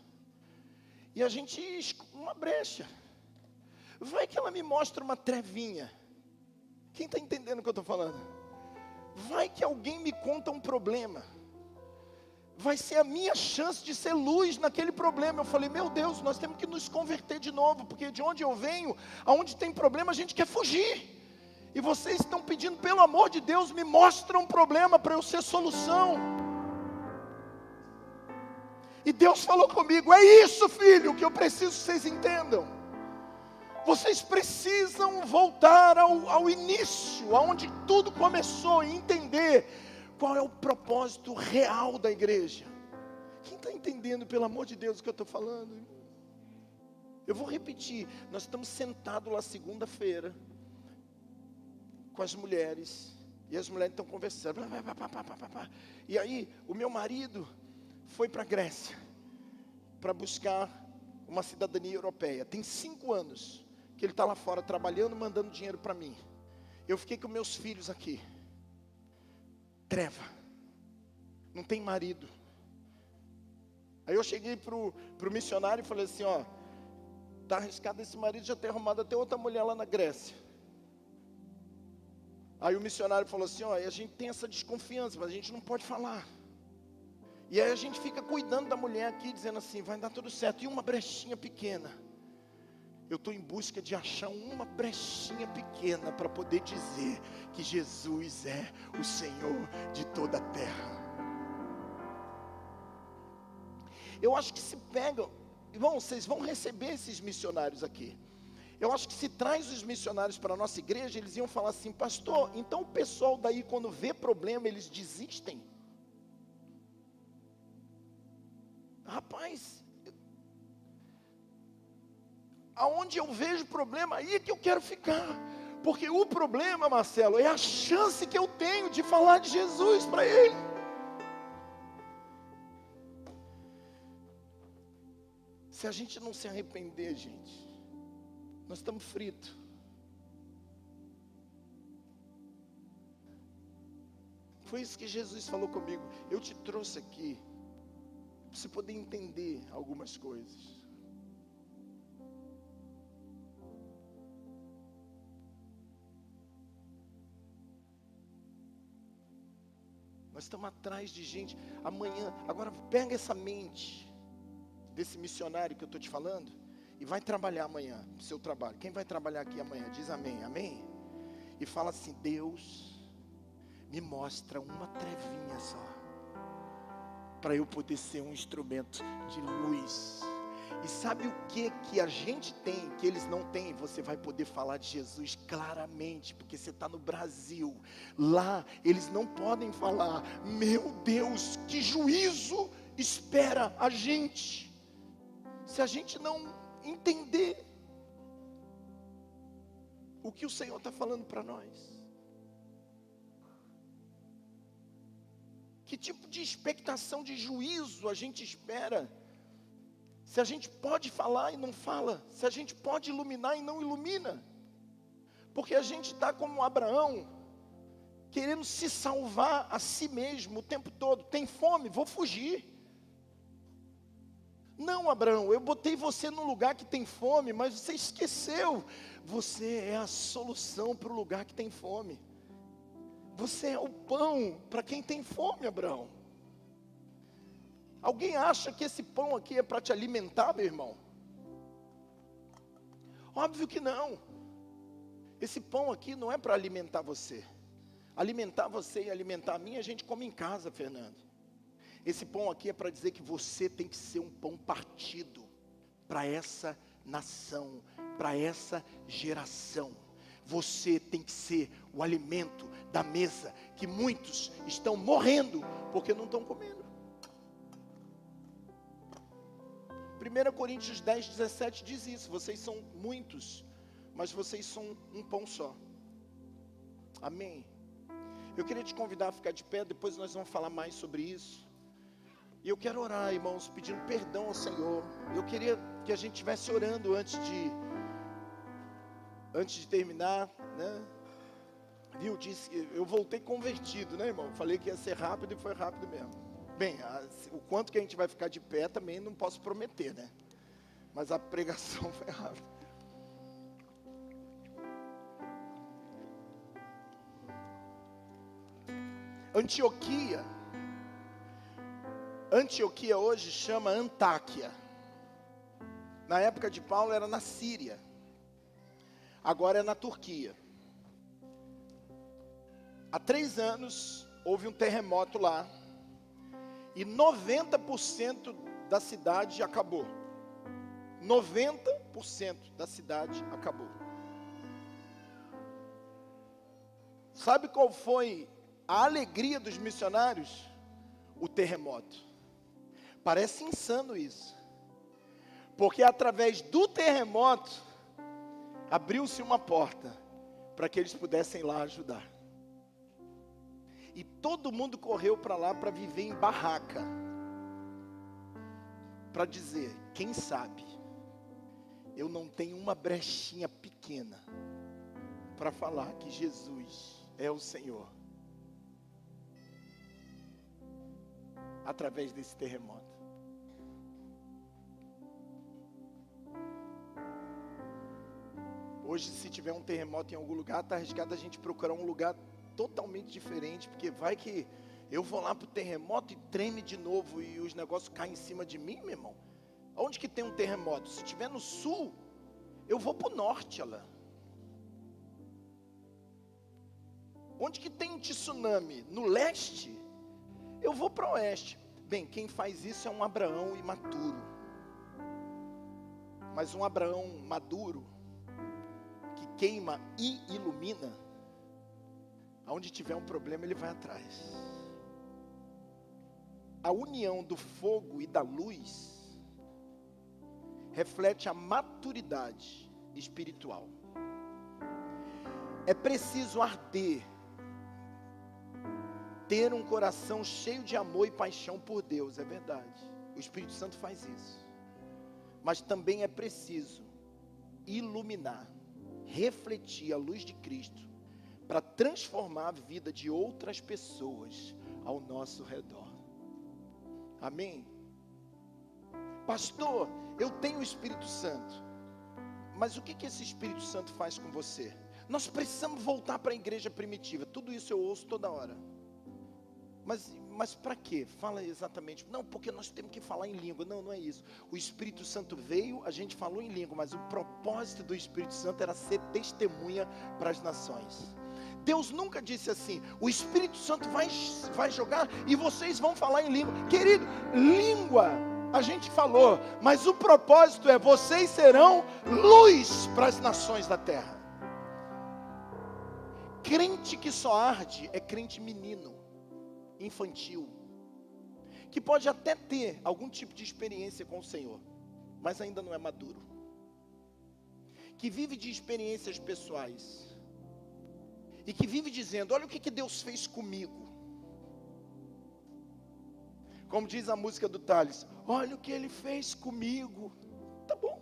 E a gente, uma brecha. Vai que ela me mostra uma trevinha. Quem está entendendo o que eu estou falando? Vai que alguém me conta um problema. Vai ser a minha chance de ser luz naquele problema. Eu falei, meu Deus, nós temos que nos converter de novo. Porque de onde eu venho, aonde tem problema, a gente quer fugir. E vocês estão pedindo, pelo amor de Deus, me mostra um problema para eu ser solução. E Deus falou comigo, é isso, filho, que eu preciso que vocês entendam. Vocês precisam voltar ao início, aonde tudo começou, e entender qual é o propósito real da igreja. Quem está entendendo, pelo amor de Deus, o que eu estou falando? Eu vou repetir, nós estamos sentados lá segunda-feira, com as mulheres, e as mulheres estão conversando, e aí o meu marido foi para a Grécia, para buscar uma cidadania europeia, tem 5 anos, que ele está lá fora trabalhando, mandando dinheiro para mim, eu fiquei com meus filhos aqui, treva, não tem marido, aí eu cheguei para o missionário e falei assim, ó, está arriscado esse marido já ter arrumado até outra mulher lá na Grécia. Aí o missionário falou assim, ó, a gente tem essa desconfiança, mas a gente não pode falar. E aí a gente fica cuidando da mulher aqui, dizendo assim, vai dar tudo certo. E uma brechinha pequena. Eu estou em busca de achar uma brechinha pequena para poder dizer que Jesus é o Senhor de toda a terra. Eu acho que se pegam, irmão, vocês vão receber esses missionários aqui. Eu acho que se traz os missionários para a nossa igreja, eles iam falar assim, pastor, então o pessoal daí quando vê problema, eles desistem? Rapaz, aonde eu vejo problema, aí é que eu quero ficar. Porque o problema, Marcelo, é a chance que eu tenho de falar de Jesus para ele. Se a gente não se arrepender, gente, nós estamos fritos. Foi isso que Jesus falou comigo. Eu te trouxe aqui para você poder entender algumas coisas. Nós estamos atrás de gente. Amanhã, agora pega essa mente desse missionário que eu estou te falando e vai trabalhar amanhã, no seu trabalho. Quem vai trabalhar aqui amanhã? Diz amém, amém? E fala assim: Deus, me mostra uma trevinha só, para eu poder ser um instrumento de luz. E sabe o que a gente tem, que eles não têm? Você vai poder falar de Jesus claramente, porque você está no Brasil. Lá, eles não podem falar: meu Deus, que juízo espera a gente, se a gente não entender o que o Senhor está falando para nós. Que tipo de expectação de juízo a gente espera, se a gente pode falar e não fala, se a gente pode iluminar e não ilumina? Porque a gente está como Abraão, querendo se salvar a si mesmo o tempo todo. Tem fome? Vou fugir. Não, Abraão, eu botei você num lugar que tem fome, mas você esqueceu. Você é a solução para o lugar que tem fome. Você é o pão para quem tem fome, Abraão. Alguém acha que esse pão aqui é para te alimentar, meu irmão? Óbvio que não. Esse pão aqui não é para alimentar você. Alimentar você e alimentar a mim, a gente come em casa, Fernando. Esse pão aqui é para dizer que você tem que ser um pão partido para essa nação, para essa geração. Você tem que ser o alimento da mesa, que muitos estão morrendo porque não estão comendo. 1 Coríntios 10, 17 diz isso: vocês são muitos, mas vocês são um pão só. Amém? Eu queria te convidar a ficar de pé, depois nós vamos falar mais sobre isso. E eu quero orar, irmãos, pedindo perdão ao Senhor. Eu queria que a gente estivesse orando antes de terminar, né? Viu, eu voltei convertido, né, irmão? Falei que ia ser rápido e foi rápido mesmo. Bem, o quanto que a gente vai ficar de pé também não posso prometer, né? Mas a pregação foi rápida. Antioquia hoje chama Antáquia. Na época de Paulo era na Síria. Agora é na Turquia. Há 3 anos houve um terremoto lá. E 90% da cidade acabou. 90% da cidade acabou. Sabe qual foi a alegria dos missionários? O terremoto. Parece insano isso. Porque através do terremoto, abriu-se uma porta para que eles pudessem ir lá ajudar. E todo mundo correu para lá para viver em barraca. Para dizer: quem sabe, eu não tenho uma brechinha pequena para falar que Jesus é o Senhor. Através desse terremoto. Hoje, se tiver um terremoto em algum lugar, está arriscado a gente procurar um lugar totalmente diferente, porque vai que eu vou lá para o terremoto e treme de novo e os negócios caem em cima de mim, meu irmão. Onde que tem um terremoto? Se tiver no sul, eu vou para o norte, Alain. Onde que tem um tsunami? No leste, eu vou para o oeste. Bem, quem faz isso é um Abraão imaturo. Mas um Abraão maduro, que queima e ilumina, aonde tiver um problema ele vai atrás. A união do fogo e da luz reflete a maturidade espiritual. É preciso arder, ter um coração cheio de amor e paixão por Deus, é verdade. O Espírito Santo faz isso. Mas também é preciso iluminar, refletir a luz de Cristo, para transformar a vida de outras pessoas ao nosso redor. Amém? Pastor, eu tenho o Espírito Santo, mas o que esse Espírito Santo faz com você? Nós precisamos voltar para a igreja primitiva. Tudo isso eu ouço toda hora. Mas para quê? Fala exatamente. Não, porque nós temos que falar em língua. Não, não é isso. O Espírito Santo veio, a gente falou em língua, mas o propósito do Espírito Santo era ser testemunha para as nações. Deus nunca disse assim: o Espírito Santo vai jogar e vocês vão falar em língua. Querido, língua a gente falou, mas o propósito é: vocês serão luz para as nações da terra. Crente que só arde é crente menino, infantil, que pode até ter algum tipo de experiência com o Senhor, mas ainda não é maduro, que vive de experiências pessoais, e que vive dizendo: olha o que Deus fez comigo. Como diz a música do Thales: olha o que Ele fez comigo. Tá bom,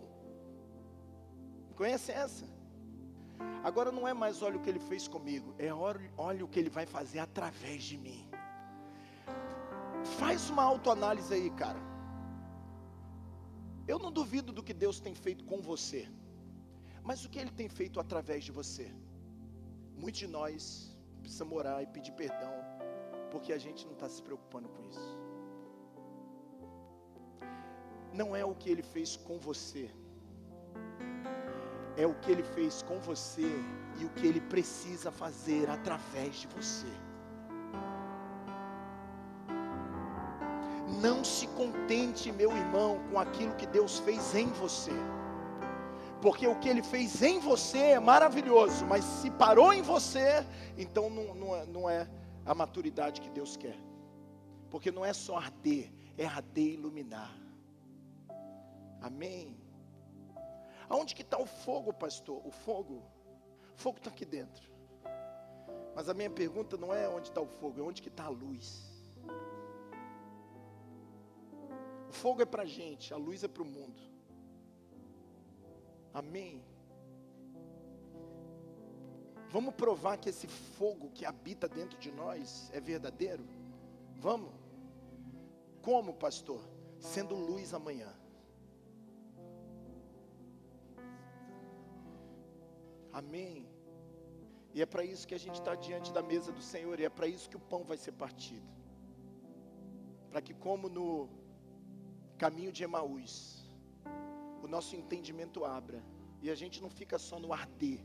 conhece essa? Agora não é mais olha o que Ele fez comigo, é olha o que Ele vai fazer através de mim. Faz uma autoanálise aí, cara. Eu não duvido do que Deus tem feito com você, mas o que Ele tem feito através de você? Muitos de nós precisamos orar e pedir perdão, porque a gente não está se preocupando com isso. Não é o que Ele fez com você, é o que Ele fez com você e o que Ele precisa fazer através de você. Não se contente, meu irmão, com aquilo que Deus fez em você, porque o que Ele fez em você é maravilhoso, mas se parou em você, então não é a maturidade que Deus quer, porque não é só arder, é arder e iluminar. Amém? Aonde que está o fogo, pastor? O fogo está aqui dentro. Mas a minha pergunta não é onde está o fogo, é onde que está a luz. O fogo é para a gente, a luz é para o mundo. Amém? Vamos provar que esse fogo que habita dentro de nós é verdadeiro? Vamos? Como, pastor? Sendo luz amanhã. Amém? E é para isso que a gente está diante da mesa do Senhor, e é para isso que o pão vai ser partido. Para que, como no caminho de Emaús, o nosso entendimento abra, e a gente não fica só no arder,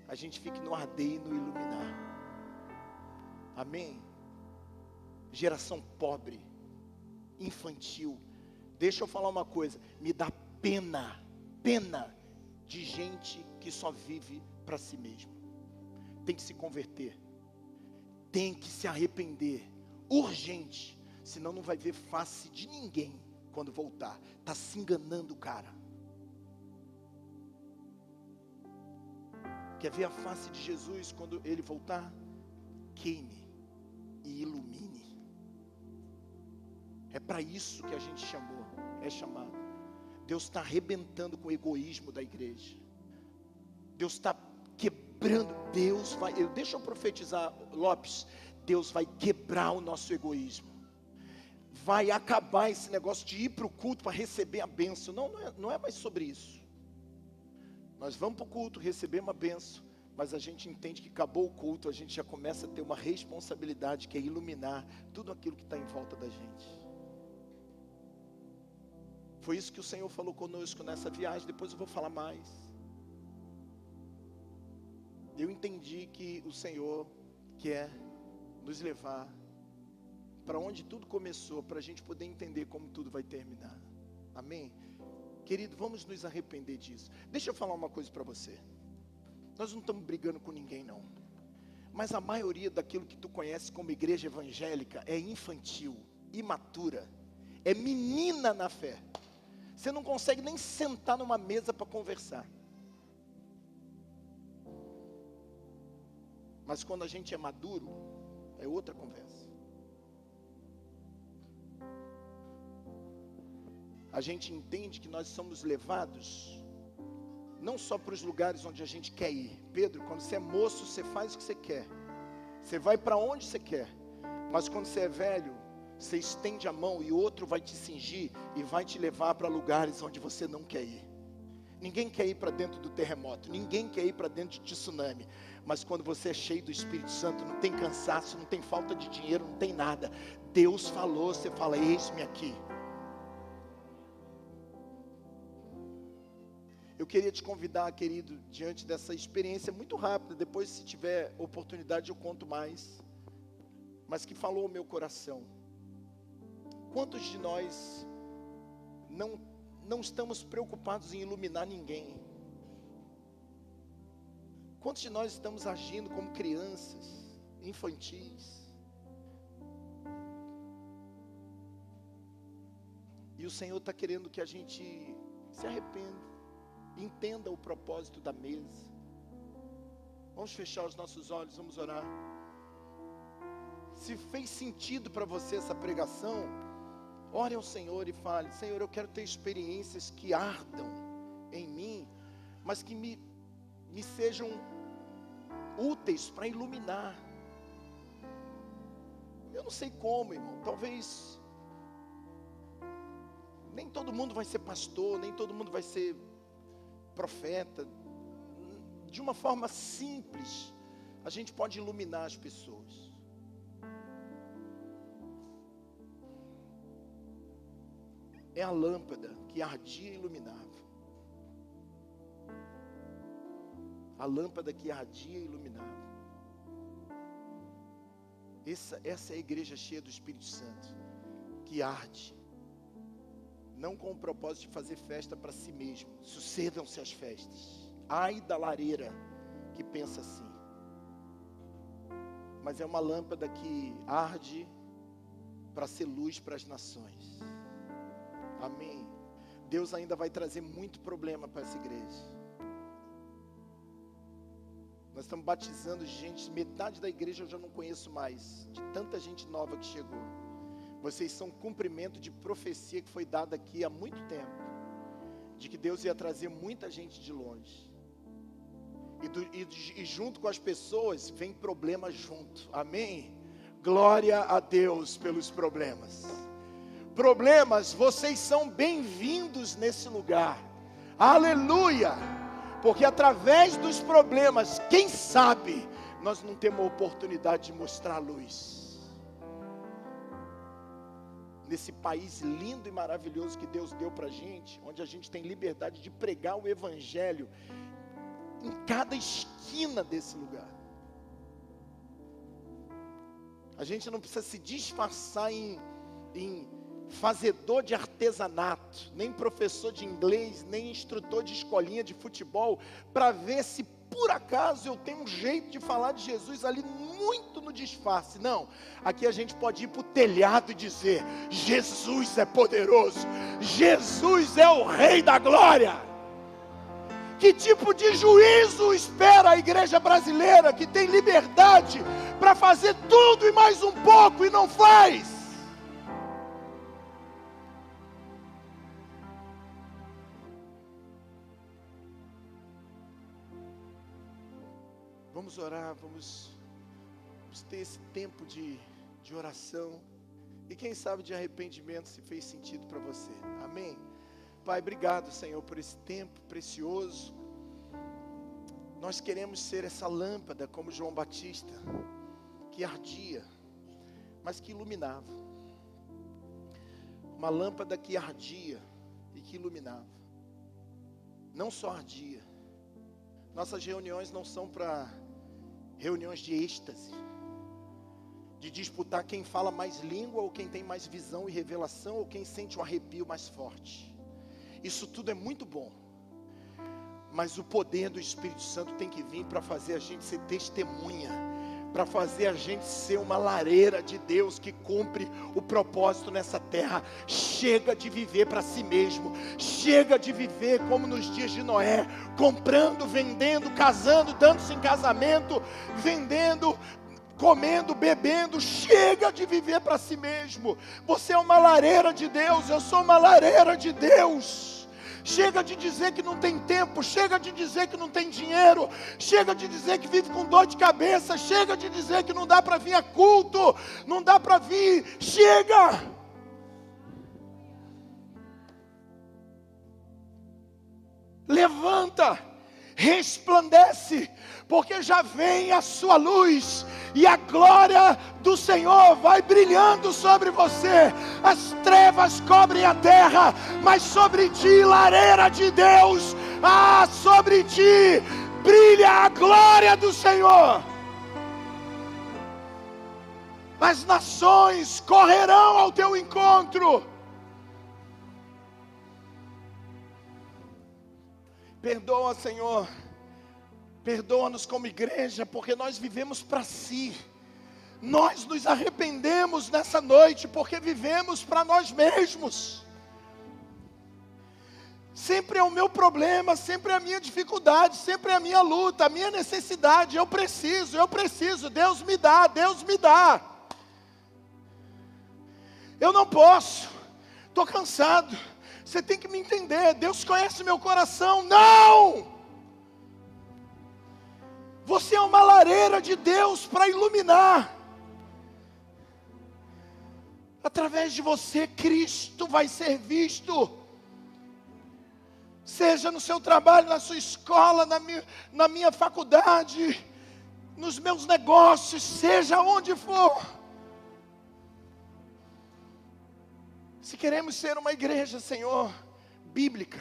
a gente fica no arder e no iluminar. Amém? Geração pobre, infantil. Deixa eu falar uma coisa, me dá pena de gente que só vive para si mesmo. Tem que se converter, tem que se arrepender, urgente, senão não vai ver face de ninguém quando voltar. Está se enganando, cara. Quer ver a face de Jesus quando Ele voltar? Queime e ilumine. É para isso que a gente é chamado. Deus está arrebentando com o egoísmo da igreja. Deus está quebrando. Deixa eu profetizar, Lopes. Deus vai quebrar o nosso egoísmo. Vai acabar esse negócio de ir para o culto para receber a bênção. Não é mais sobre isso. Nós vamos para o culto, receber uma bênção, mas a gente entende que acabou o culto, a gente já começa a ter uma responsabilidade, que é iluminar tudo aquilo que está em volta da gente. Foi isso que o Senhor falou conosco nessa viagem. Depois eu vou falar mais. Eu entendi que o Senhor quer nos levar para onde tudo começou, para a gente poder entender como tudo vai terminar. Amém? Querido, vamos nos arrepender disso. Deixa eu falar uma coisa para você. Nós não estamos brigando com ninguém, não. Mas a maioria daquilo que tu conhece como igreja evangélica é infantil, imatura, é menina na fé. Você não consegue nem sentar numa mesa para conversar. Mas quando a gente é maduro, é outra conversa. A gente entende que nós somos levados não só para os lugares onde a gente quer ir. Pedro, quando você é moço, você faz o que você quer. Você vai para onde você quer. Mas quando você é velho, você estende a mão e outro vai te cingir e vai te levar para lugares onde você não quer ir. Ninguém quer ir para dentro do terremoto, ninguém quer ir para dentro de tsunami. Mas quando você é cheio do Espírito Santo, não tem cansaço, não tem falta de dinheiro, não tem nada. Deus falou, você fala, eis-me aqui. Eu queria te convidar, querido, diante dessa experiência muito rápida. Depois, se tiver oportunidade, eu conto mais. Mas que falou ao meu coração. Quantos de nós não estamos preocupados em iluminar ninguém? Quantos de nós estamos agindo como crianças, infantis? E o Senhor está querendo que a gente se arrependa, entenda o propósito da mesa. Vamos fechar os nossos olhos, vamos orar. Se fez sentido para você essa pregação, ore ao Senhor e fale, Senhor, eu quero ter experiências que ardam em mim, mas que me sejam úteis para iluminar. Eu não sei como, irmão, talvez nem todo mundo vai ser pastor, nem todo mundo vai ser profeta. De uma forma simples, a gente pode iluminar as pessoas. É a lâmpada que ardia e iluminava. A lâmpada que ardia e iluminava. Essa é a igreja cheia do Espírito Santo, que arde. Não com o propósito de fazer festa para si mesmo. Sucedam-se as festas. Ai da lareira que pensa assim. Mas é uma lâmpada que arde para ser luz para as nações. Amém. Deus ainda vai trazer muito problema para essa igreja. Nós estamos batizando gente, metade da igreja eu já não conheço mais, de tanta gente nova que chegou. Vocês são cumprimento de profecia que foi dada aqui há muito tempo, de que Deus ia trazer muita gente de longe. E junto com as pessoas vem problema junto. Amém? Glória a Deus pelos problemas. Problemas, vocês são bem-vindos nesse lugar. Aleluia! Porque através dos problemas, quem sabe, nós não temos a oportunidade de mostrar a luz. Nesse país lindo e maravilhoso que Deus deu para a gente, onde a gente tem liberdade de pregar o Evangelho em cada esquina desse lugar. A gente não precisa se disfarçar em fazedor de artesanato, nem professor de inglês, nem instrutor de escolinha de futebol, para ver se por acaso eu tenho um jeito de falar de Jesus ali muito no disfarce. Não, aqui a gente pode ir para o telhado e dizer, Jesus é poderoso, Jesus é o Rei da Glória. Que tipo de juízo espera a igreja brasileira, que tem liberdade para fazer tudo e mais um pouco e não faz? Vamos orar, vamos ter esse tempo de oração. E quem sabe de arrependimento, se fez sentido para você. Amém? Pai, obrigado, Senhor, por esse tempo precioso. Nós queremos ser essa lâmpada, como João Batista, que ardia, mas que iluminava. Uma lâmpada que ardia e que iluminava. Não só ardia. Nossas reuniões não são para reuniões de êxtase, de disputar quem fala mais língua, ou quem tem mais visão e revelação, ou quem sente um arrepio mais forte. Isso tudo é muito bom, mas o poder do Espírito Santo tem que vir para fazer a gente ser testemunha, para fazer a gente ser uma lareira de Deus que cumpre o propósito nessa terra. Chega de viver para si mesmo, chega de viver como nos dias de Noé, comprando, vendendo, casando, dando-se em casamento, vendendo, comendo, bebendo. Chega de viver para si mesmo. Você é uma lareira de Deus, eu sou uma lareira de Deus. chega de dizer que não tem tempo, chega de dizer que não tem dinheiro, chega de dizer que vive com dor de cabeça, chega de dizer que não dá para vir a culto, não dá para vir, chega! Levanta, resplandece, porque já vem a sua luz, e a glória do Senhor vai brilhando sobre você. As trevas cobrem a terra, mas sobre ti, lareira de Deus, sobre ti brilha a glória do Senhor. As nações correrão ao teu encontro. Perdoa, Senhor. Perdoa-nos como igreja, porque nós vivemos para si. Nós nos arrependemos nessa noite, porque vivemos para nós mesmos. Sempre é o meu problema, sempre é a minha dificuldade, sempre é a minha luta, a minha necessidade. Eu preciso, Deus me dá. Eu não posso, estou cansado. Você tem que me entender, Deus conhece meu coração. Não! Você é uma lareira de Deus para iluminar. Através de você, Cristo vai ser visto. Seja no seu trabalho, na sua escola, na minha faculdade, nos meus negócios, seja onde for. Se queremos ser uma igreja, Senhor, bíblica.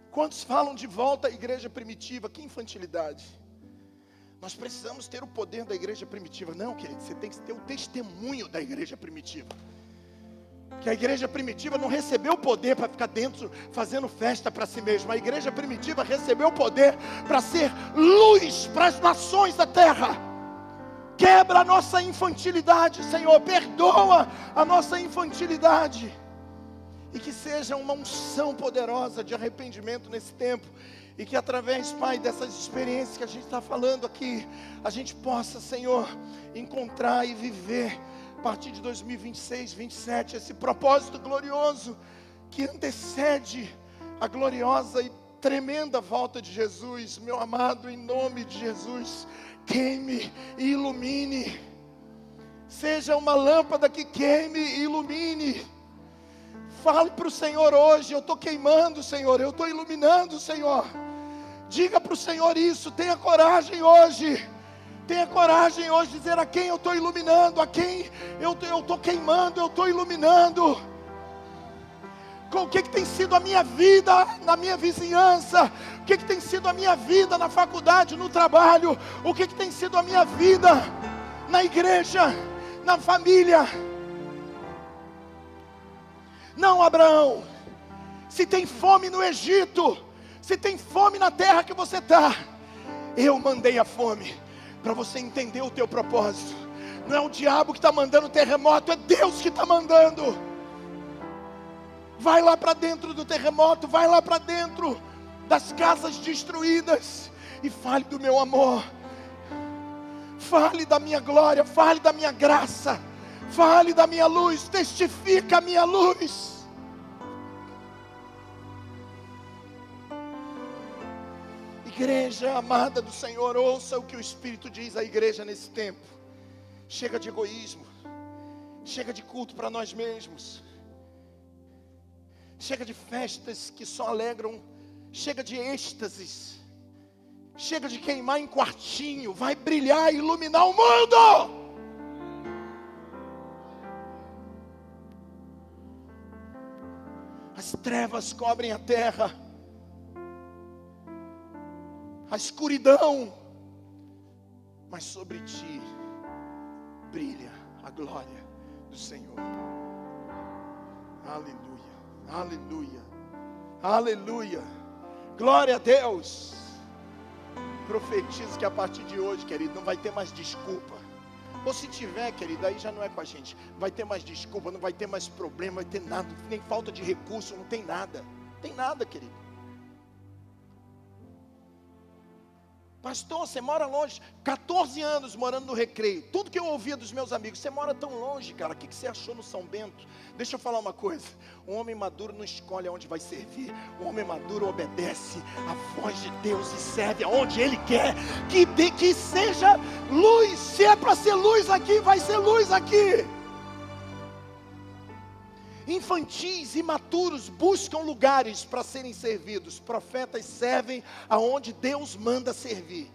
Quantos falam de volta à igreja primitiva? Que infantilidade. Nós precisamos ter o poder da igreja primitiva. Não, querido, você tem que ter o testemunho da igreja primitiva. Que a igreja primitiva não recebeu o poder para ficar dentro fazendo festa para si mesma. A igreja primitiva recebeu o poder para ser luz para as nações da terra. Quebra a nossa infantilidade, Senhor. Perdoa a nossa infantilidade. E que seja uma unção poderosa de arrependimento nesse tempo. E que através, Pai, dessas experiências que a gente está falando aqui, a gente possa, Senhor, encontrar e viver, a partir de 2026, 2027, esse propósito glorioso que antecede a gloriosa e tremenda volta de Jesus. Meu amado, em nome de Jesus, queime e ilumine. Seja uma lâmpada que queime e ilumine. Fale para o Senhor hoje: eu estou queimando, Senhor, eu estou iluminando, Senhor. Diga para o Senhor isso, tenha coragem hoje. Tenha coragem hoje de dizer a quem eu estou iluminando, a quem eu estou queimando, eu estou iluminando. Com o que tem sido a minha vida na minha vizinhança, o que tem sido a minha vida na faculdade, no trabalho, o que tem sido a minha vida na igreja, na família. Não, Abraão, se tem fome no Egito, se tem fome na terra que você está, eu mandei a fome, para você entender o teu propósito. Não é o diabo que está mandando o terremoto, é Deus que está mandando. Vai lá para dentro do terremoto, vai lá para dentro das casas destruídas, e fale do meu amor, fale da minha glória, fale da minha graça, fale da minha luz, testifica a minha luz. Igreja amada do Senhor, ouça o que o Espírito diz à igreja nesse tempo. Chega de egoísmo, chega de culto para nós mesmos, chega de festas que só alegram, chega de êxtases, chega de queimar em quartinho, vai brilhar e iluminar o mundo. As trevas cobrem a terra, a escuridão, mas sobre ti brilha a glória do Senhor. Aleluia, aleluia, aleluia, glória a Deus. Profetizo que a partir de hoje, querido, não vai ter mais desculpa. Ou se tiver, querido, aí já não é com a gente. Vai ter mais desculpa, não vai ter mais problema, vai ter nada, nem falta de recurso, não tem nada. Não tem nada, querido. Pastor, você mora longe, 14 anos morando no Recreio, tudo que eu ouvia dos meus amigos, você mora tão longe, cara, o que você achou no São Bento? Deixa eu falar uma coisa, um homem maduro não escolhe aonde vai servir, um homem maduro obedece a voz de Deus e serve aonde Ele quer, que seja luz, se é para ser luz aqui, vai ser luz aqui. Infantis, imaturos buscam lugares para serem servidos. Profetas servem aonde Deus manda servir.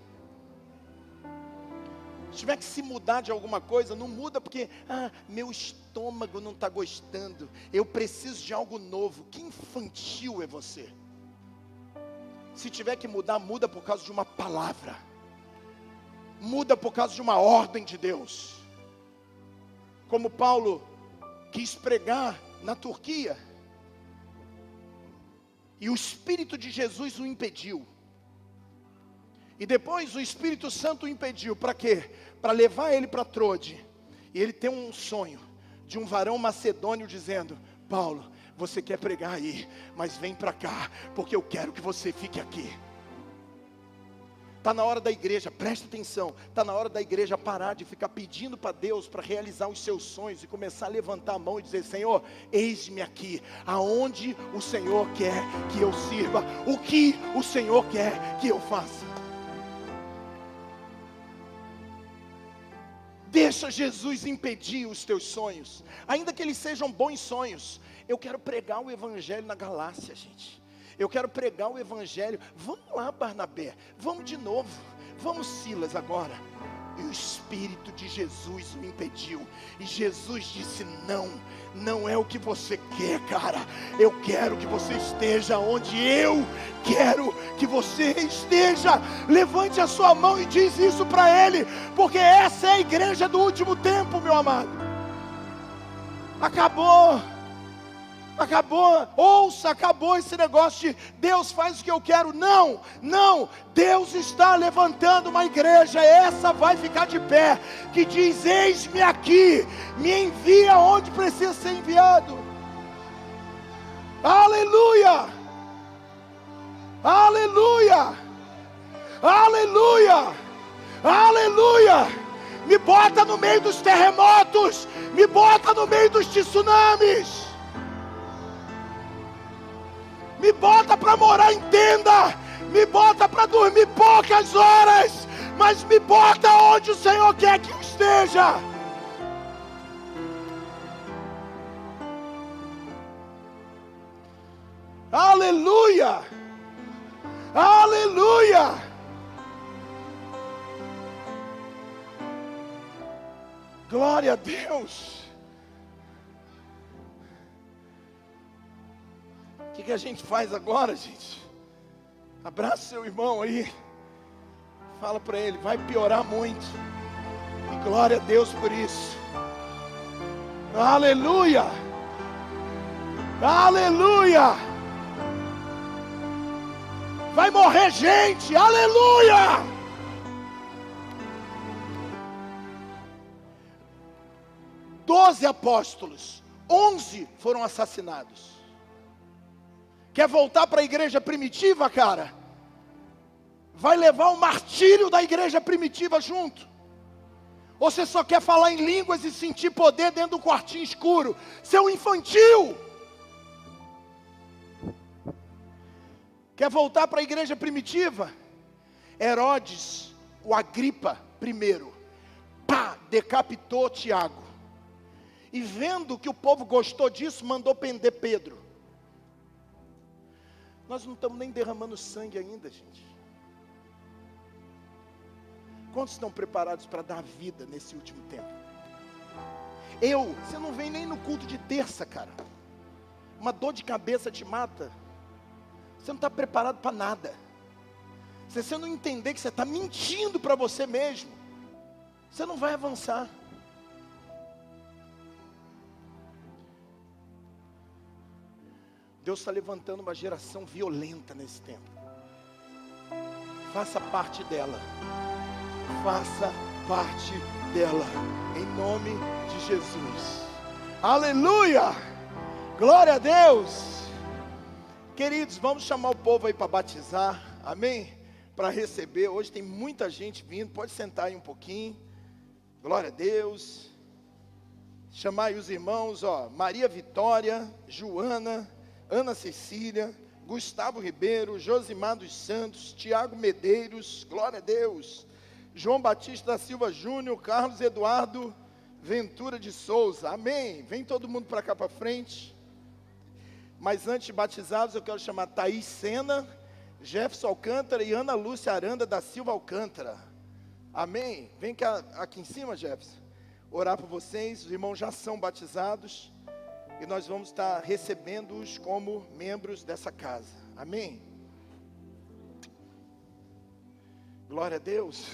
Se tiver que se mudar de alguma coisa, não muda porque meu estômago não está gostando. Eu preciso de algo novo. Que infantil é você? Se tiver que mudar, muda por causa de uma palavra. Muda por causa de uma ordem de Deus. Como Paulo quis pregar na Turquia, e o Espírito de Jesus o impediu, e depois o Espírito Santo o impediu, para quê? Para levar ele para Trode, e ele tem um sonho, de um varão macedônio dizendo, Paulo, você quer pregar aí, mas vem para cá, porque eu quero que você fique aqui. Está na hora da igreja, presta atenção, está na hora da igreja parar de ficar pedindo para Deus para realizar os seus sonhos e começar a levantar a mão e dizer, Senhor, eis-me aqui, aonde o Senhor quer que eu sirva, o que o Senhor quer que eu faça. Deixa Jesus impedir os teus sonhos, ainda que eles sejam bons sonhos. Eu quero pregar o evangelho na Galácia, gente. Eu quero pregar o evangelho. Vamos lá, Barnabé. Vamos de novo. Vamos, Silas, agora. E o Espírito de Jesus o impediu. E Jesus disse, não é o que você quer, cara. Eu quero que você esteja onde eu quero que você esteja. Levante a sua mão e diz isso para ele. Porque essa é a igreja do último tempo, meu amado. Acabou. Ouça, acabou esse negócio de Deus faz o que eu quero. Não, Deus está levantando uma igreja, essa vai ficar de pé, que diz, eis-me aqui, me envia onde precisa ser enviado. Aleluia, aleluia, aleluia, aleluia. Me bota no meio dos terremotos, me bota no meio dos tsunamis. Me bota para morar em tenda, me bota para dormir poucas horas, mas me bota onde o Senhor quer que eu esteja. Aleluia, aleluia. Glória a Deus. O que a gente faz agora, gente? Abraça seu irmão aí. Fala para ele, vai piorar muito. E glória a Deus por isso. Aleluia. Aleluia. Vai morrer gente. Aleluia. Doze apóstolos, 11 foram assassinados. Quer voltar para a igreja primitiva, cara? Vai levar o martírio da igreja primitiva junto? Ou você só quer falar em línguas e sentir poder dentro do quartinho escuro? Seu infantil! Quer voltar para a igreja primitiva? Herodes, o Agripa primeiro, decapitou Tiago. E vendo que o povo gostou disso, mandou prender Pedro. Nós não estamos nem derramando sangue ainda, gente. Quantos estão preparados para dar vida nesse último tempo? Você não vem nem no culto de terça, cara. Uma dor de cabeça te mata. Você não está preparado para nada. Se você não entender que você está mentindo para você mesmo, você não vai avançar. Deus está levantando uma geração violenta nesse tempo. Faça parte dela. Faça parte dela. Em nome de Jesus. Aleluia! Glória a Deus! Queridos, vamos chamar o povo aí para batizar. Amém? para receber. Hoje tem muita gente vindo, pode sentar aí um pouquinho. Glória a Deus. Chamar aí os irmãos, Maria Vitória, Joana, Ana Cecília, Gustavo Ribeiro, Josimar dos Santos, Tiago Medeiros, glória a Deus. João Batista da Silva Júnior, Carlos Eduardo Ventura de Souza, amém. Vem todo mundo para cá para frente. Mas antes de batizados, eu quero chamar Thaís Sena, Jefferson Alcântara e Ana Lúcia Aranda da Silva Alcântara, amém. Vem cá, aqui em cima, Jefferson, orar por vocês. Os irmãos já são batizados e nós vamos estar recebendo-os como membros dessa casa, amém. Glória a Deus.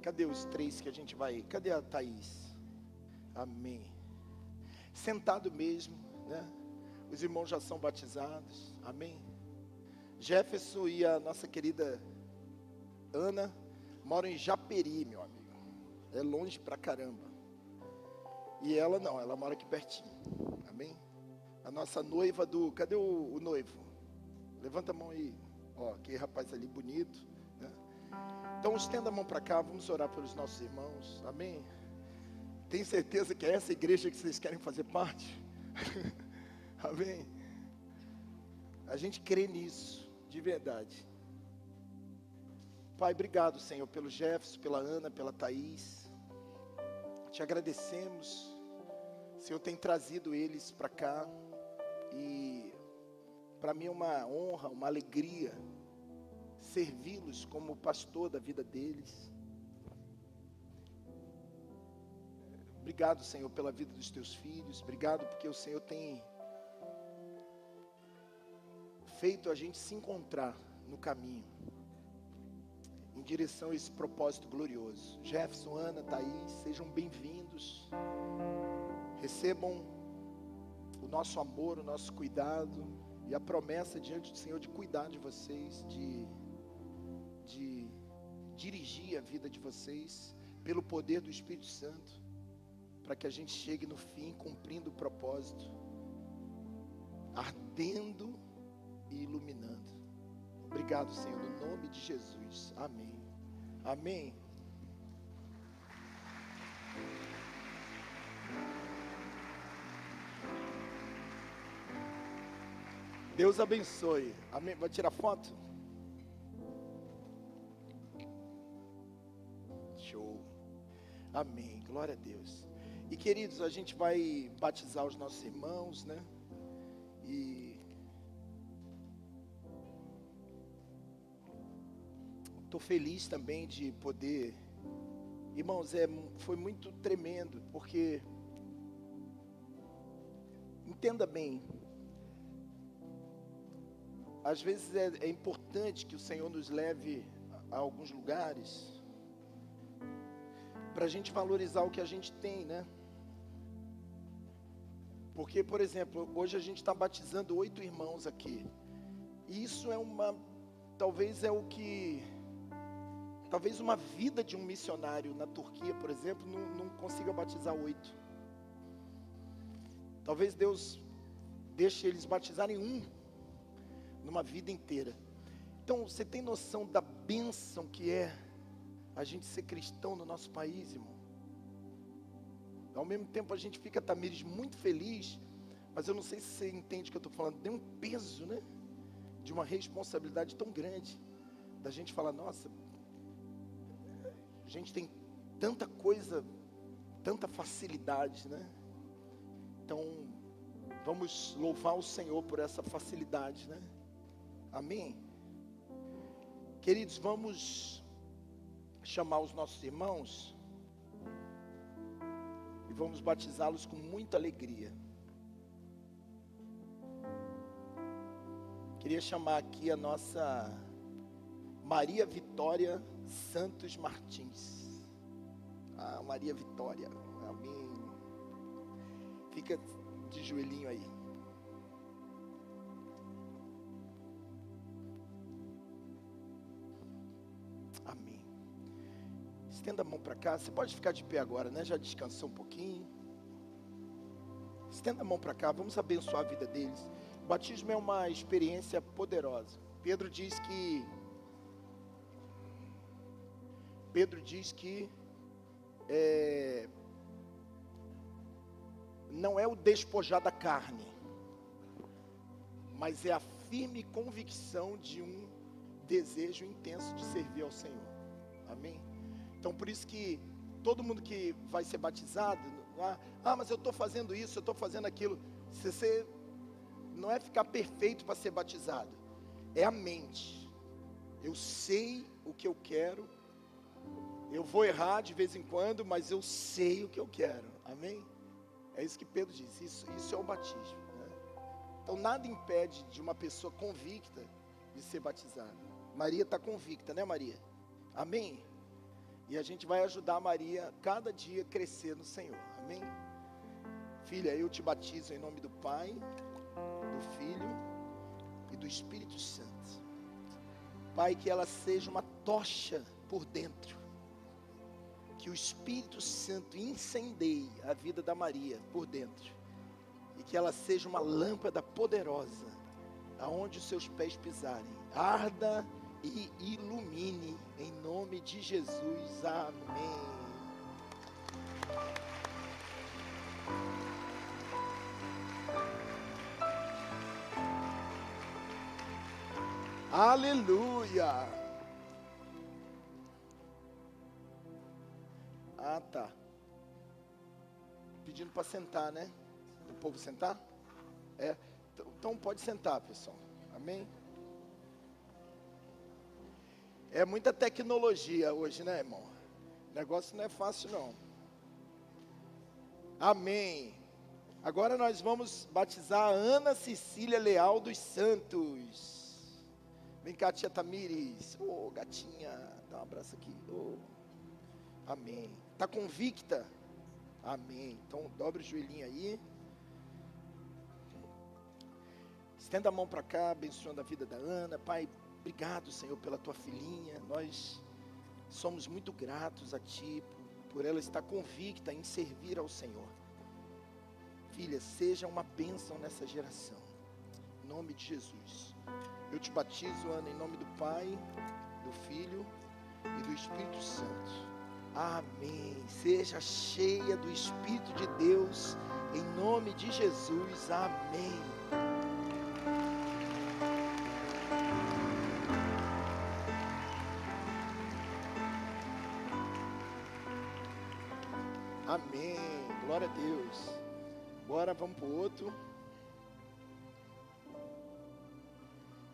Cadê os três que a gente vai? Cadê a Thaís? Amém. Sentado mesmo, né? Os irmãos já são batizados, amém. Jefferson e a nossa querida Ana moram em Japeri, meu amigo. É longe pra caramba. E ela não, ela mora aqui pertinho, amém. A nossa noiva cadê o noivo? Levanta a mão aí, aquele rapaz ali bonito, né? Então estenda a mão para cá, vamos orar pelos nossos irmãos, amém? Tem certeza que é essa igreja que vocês querem fazer parte? Amém? A gente crê nisso, de verdade. Pai, obrigado, Senhor, pelo Jefferson, pela Ana, pela Thaís. Te agradecemos, Senhor, tem trazido eles para cá. E para mim é uma honra, uma alegria servi-los como pastor da vida deles. Obrigado, Senhor, pela vida dos teus filhos. Obrigado porque o Senhor tem feito a gente se encontrar no caminho, em direção a esse propósito glorioso. Jefferson, Ana, Thaís, sejam bem-vindos. Recebam o nosso amor, o nosso cuidado e a promessa diante do Senhor de cuidar de vocês, de dirigir a vida de vocês pelo poder do Espírito Santo, para que a gente chegue no fim cumprindo o propósito, ardendo e iluminando. Obrigado, Senhor, no nome de Jesus, amém, amém. Deus abençoe, amém. Vai tirar foto? Show, amém, glória a Deus. E queridos, a gente vai batizar os nossos irmãos, né? E estou feliz também de poder, irmãos, foi muito tremendo, porque, entenda bem, às vezes é importante que o Senhor nos leve a alguns lugares, para a gente valorizar o que a gente tem, né? Porque, por exemplo, hoje a gente está batizando 8 irmãos aqui. E isso talvez uma vida de um missionário na Turquia, por exemplo, não consiga batizar 8. Talvez Deus deixe eles batizarem numa vida inteira. Então, você tem noção da bênção que é a gente ser cristão no nosso país, irmão? Ao mesmo tempo a gente fica, Tamires, muito feliz, mas eu não sei se você entende o que eu estou falando. Tem um peso, né? De uma responsabilidade tão grande, da gente falar, nossa, a gente tem tanta coisa, tanta facilidade, né? Então, vamos louvar o Senhor por essa facilidade, né? Amém? Queridos, vamos chamar os nossos irmãos e vamos batizá-los com muita alegria. Queria chamar aqui a nossa Maria Vitória Santos Martins. Maria Vitória, amém. Fica de joelhinho aí. Estenda a mão para cá. Você pode ficar de pé agora, né? Já descansou um pouquinho. Estenda a mão para cá. Vamos abençoar a vida deles. O batismo é uma experiência poderosa. Pedro diz que não é o despojar da carne, mas é a firme convicção de um desejo intenso de servir ao Senhor. Amém? Então por isso que todo mundo que vai ser batizado, mas eu estou fazendo isso, eu estou fazendo aquilo. Você não é ficar perfeito para ser batizado, é a mente. Eu sei o que eu quero, eu vou errar de vez em quando, mas eu sei o que eu quero. Amém? É isso que Pedro diz, isso é o batismo, né? Então nada impede de uma pessoa convicta de ser batizada. Maria está convicta, né, Maria? Amém? E a gente vai ajudar a Maria cada dia a crescer no Senhor. Amém? Filha, eu te batizo em nome do Pai, do Filho e do Espírito Santo. Pai, que ela seja uma tocha por dentro, que o Espírito Santo incendeie a vida da Maria por dentro, e que ela seja uma lâmpada poderosa, aonde os seus pés pisarem, arda e ilumine, em nome de Jesus. Amém. Aleluia. Ah, tá. Pedindo para sentar, né? O povo sentar? É. Então pode sentar, pessoal. Amém? É muita tecnologia hoje, né, irmão? O negócio não é fácil, não. Amém. Agora nós vamos batizar a Ana Cecília Leal dos Santos. Vem cá, tia Tamires. Ô, gatinha, dá um abraço aqui. Amém. Está convicta? Amém. Então dobre o joelhinho aí. Estenda a mão para cá, abençoando a vida da Ana. Pai, obrigado, Senhor, pela tua filhinha. Nós somos muito gratos a Ti por ela estar convicta em servir ao Senhor. Filha, seja uma bênção nessa geração. Em nome de Jesus. Eu te batizo, Ana, em nome do Pai, do Filho e do Espírito Santo. Amém. Seja cheia do Espírito de Deus, em nome de Jesus. Amém. Amém. Glória a Deus. Agora vamos para o outro.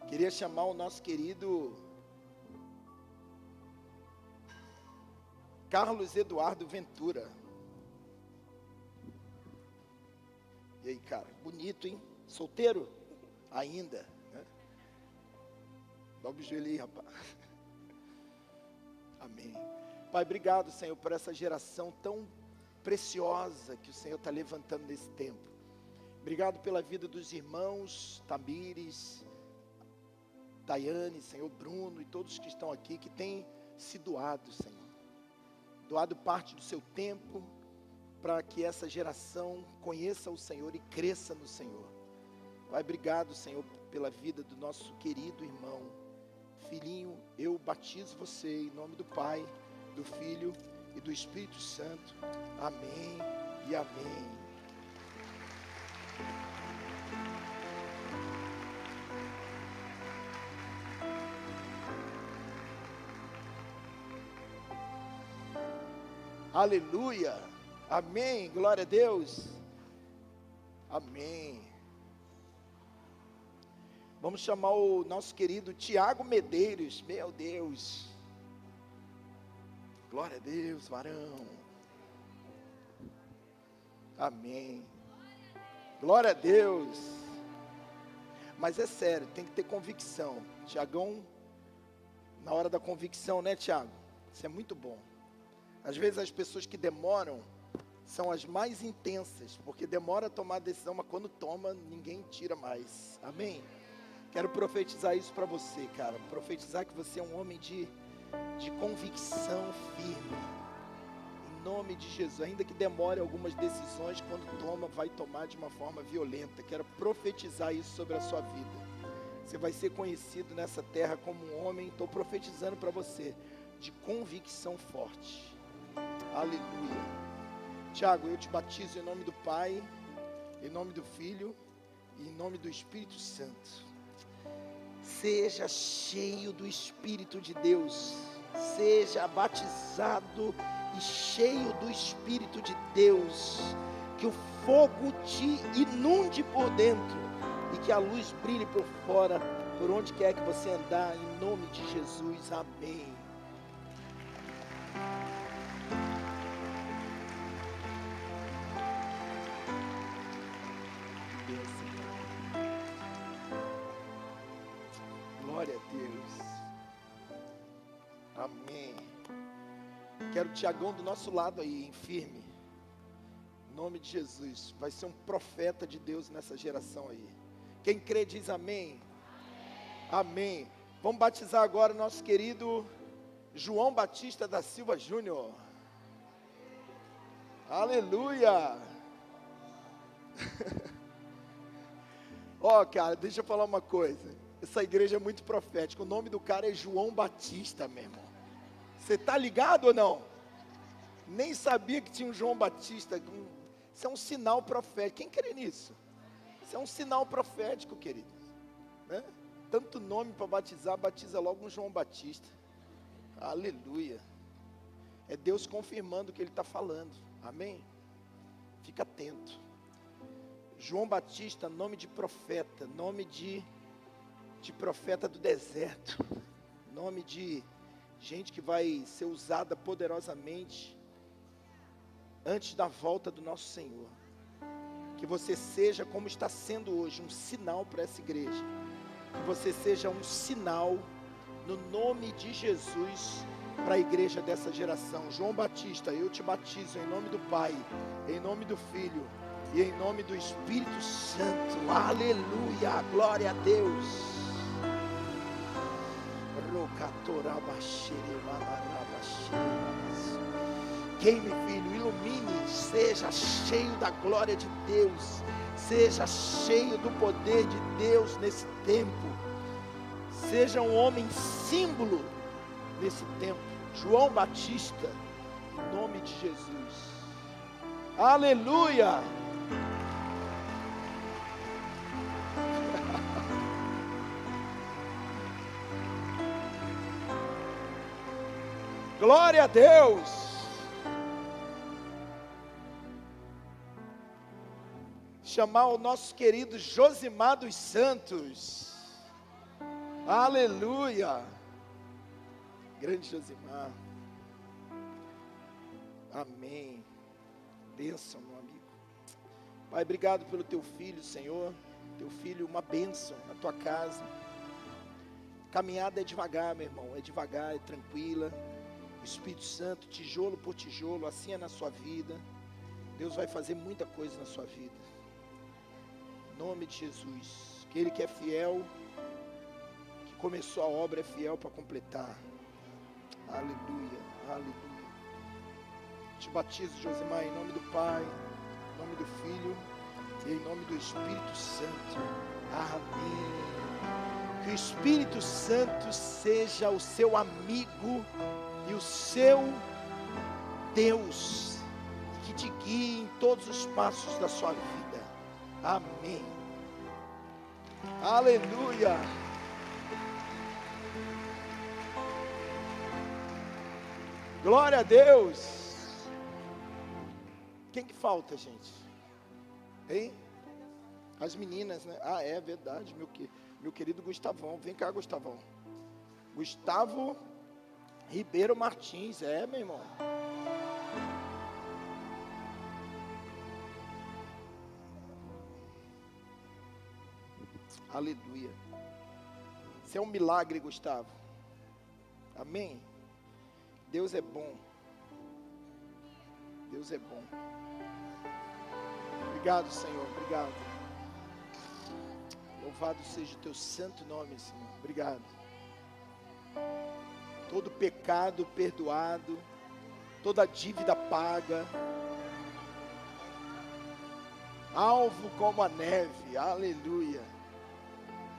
Queria chamar o nosso querido Carlos Eduardo Ventura. E aí, cara, bonito, hein? Solteiro? Ainda, né? Dobra o joelho aí, rapaz. Amém. Pai, obrigado, Senhor, por essa geração tão preciosa que o Senhor está levantando nesse tempo. Obrigado pela vida dos irmãos Tamires, Daiane, Senhor, Bruno e todos que estão aqui, que têm se doado, Senhor. Doado parte do seu tempo para que essa geração conheça o Senhor e cresça no Senhor. Pai, obrigado, Senhor, pela vida do nosso querido irmão. Filhinho, eu batizo você em nome do Pai, do Filho e do Espírito Santo. Amém e amém. Aleluia, amém, glória a Deus, amém. Vamos chamar o nosso querido Tiago Medeiros, meu Deus, glória a Deus, varão, amém, glória a Deus. Mas é sério, tem que ter convicção. Tiagão, na hora da convicção, né, Tiago? Isso é muito bom. Às vezes as pessoas que demoram são as mais intensas, porque demora a tomar a decisão, mas quando toma, ninguém tira mais. Amém? Quero profetizar isso para você, cara. Profetizar que você é um homem de de convicção firme. Em nome de Jesus, ainda que demore algumas decisões, quando toma, vai tomar de uma forma violenta. Quero profetizar isso sobre a sua vida. Você vai ser conhecido nessa terra como um homem, estou profetizando para você, de convicção forte. Aleluia. Tiago, eu te batizo em nome do Pai, em nome do Filho e em nome do Espírito Santo. Seja cheio do Espírito de Deus. Seja batizado e cheio do Espírito de Deus. Que o fogo te inunde por dentro e que a luz brilhe por fora, por onde quer que você andar, em nome de Jesus. Amém. Glória a Deus. Amém. Quero o Tiagão do nosso lado aí, firme. Em nome de Jesus. Vai ser um profeta de Deus nessa geração aí. Quem crê diz amém. Amém. Vamos batizar agora o nosso querido João Batista da Silva Júnior. Aleluia. Ó, cara, deixa eu falar uma coisa. Essa igreja é muito profética. O nome do cara é João Batista, meu irmão. Você está ligado ou não? Nem sabia que tinha um João Batista. Isso é um sinal profético. Quem crê nisso? Isso é um sinal profético, querido. Né? Tanto nome para batizar, batiza logo um João Batista. Aleluia. É Deus confirmando o que Ele está falando. Amém? Fica atento. João Batista, nome de profeta, nome de profeta do deserto, nome de gente que vai ser usada poderosamente antes da volta do nosso Senhor. Que você seja, como está sendo hoje, um sinal para essa igreja. Que você seja um sinal, no nome de Jesus, para a igreja dessa geração. João Batista, eu te batizo em nome do Pai, em nome do Filho e em nome do Espírito Santo. Aleluia, glória a Deus. Queime, filho, ilumine, seja cheio da glória de Deus, seja cheio do poder de Deus nesse tempo, seja um homem símbolo nesse tempo. João Batista, em nome de Jesus. Aleluia. Glória a Deus. Chamar o nosso querido Josimar dos Santos. Aleluia. Grande Josimar. Amém. Bênção, meu amigo. Pai, obrigado pelo teu filho, Senhor. Teu filho, uma bênção na tua casa. Caminhada é devagar, meu irmão. É devagar, é tranquila. O Espírito Santo, tijolo por tijolo, assim é na sua vida. Deus vai fazer muita coisa na sua vida. Em nome de Jesus. Aquele que é fiel, que começou a obra, é fiel para completar. Aleluia, aleluia. Te batizo, Josimar, em nome do Pai, em nome do Filho e em nome do Espírito Santo. Amém. Que o Espírito Santo seja o seu amigo e o seu Deus, que te guie em todos os passos da sua vida. Amém. Aleluia. Glória a Deus. Quem que falta, gente? Hein? As meninas, né? Ah, é verdade, meu querido Gustavão. Vem cá, Gustavão. Gustavo Ribeiro Martins, meu irmão. Aleluia. Isso é um milagre, Gustavo. Amém? Deus é bom. Deus é bom. Obrigado, Senhor. Obrigado. Louvado seja o teu santo nome, Senhor. Obrigado. todo pecado perdoado, toda dívida paga, alvo como a neve, aleluia.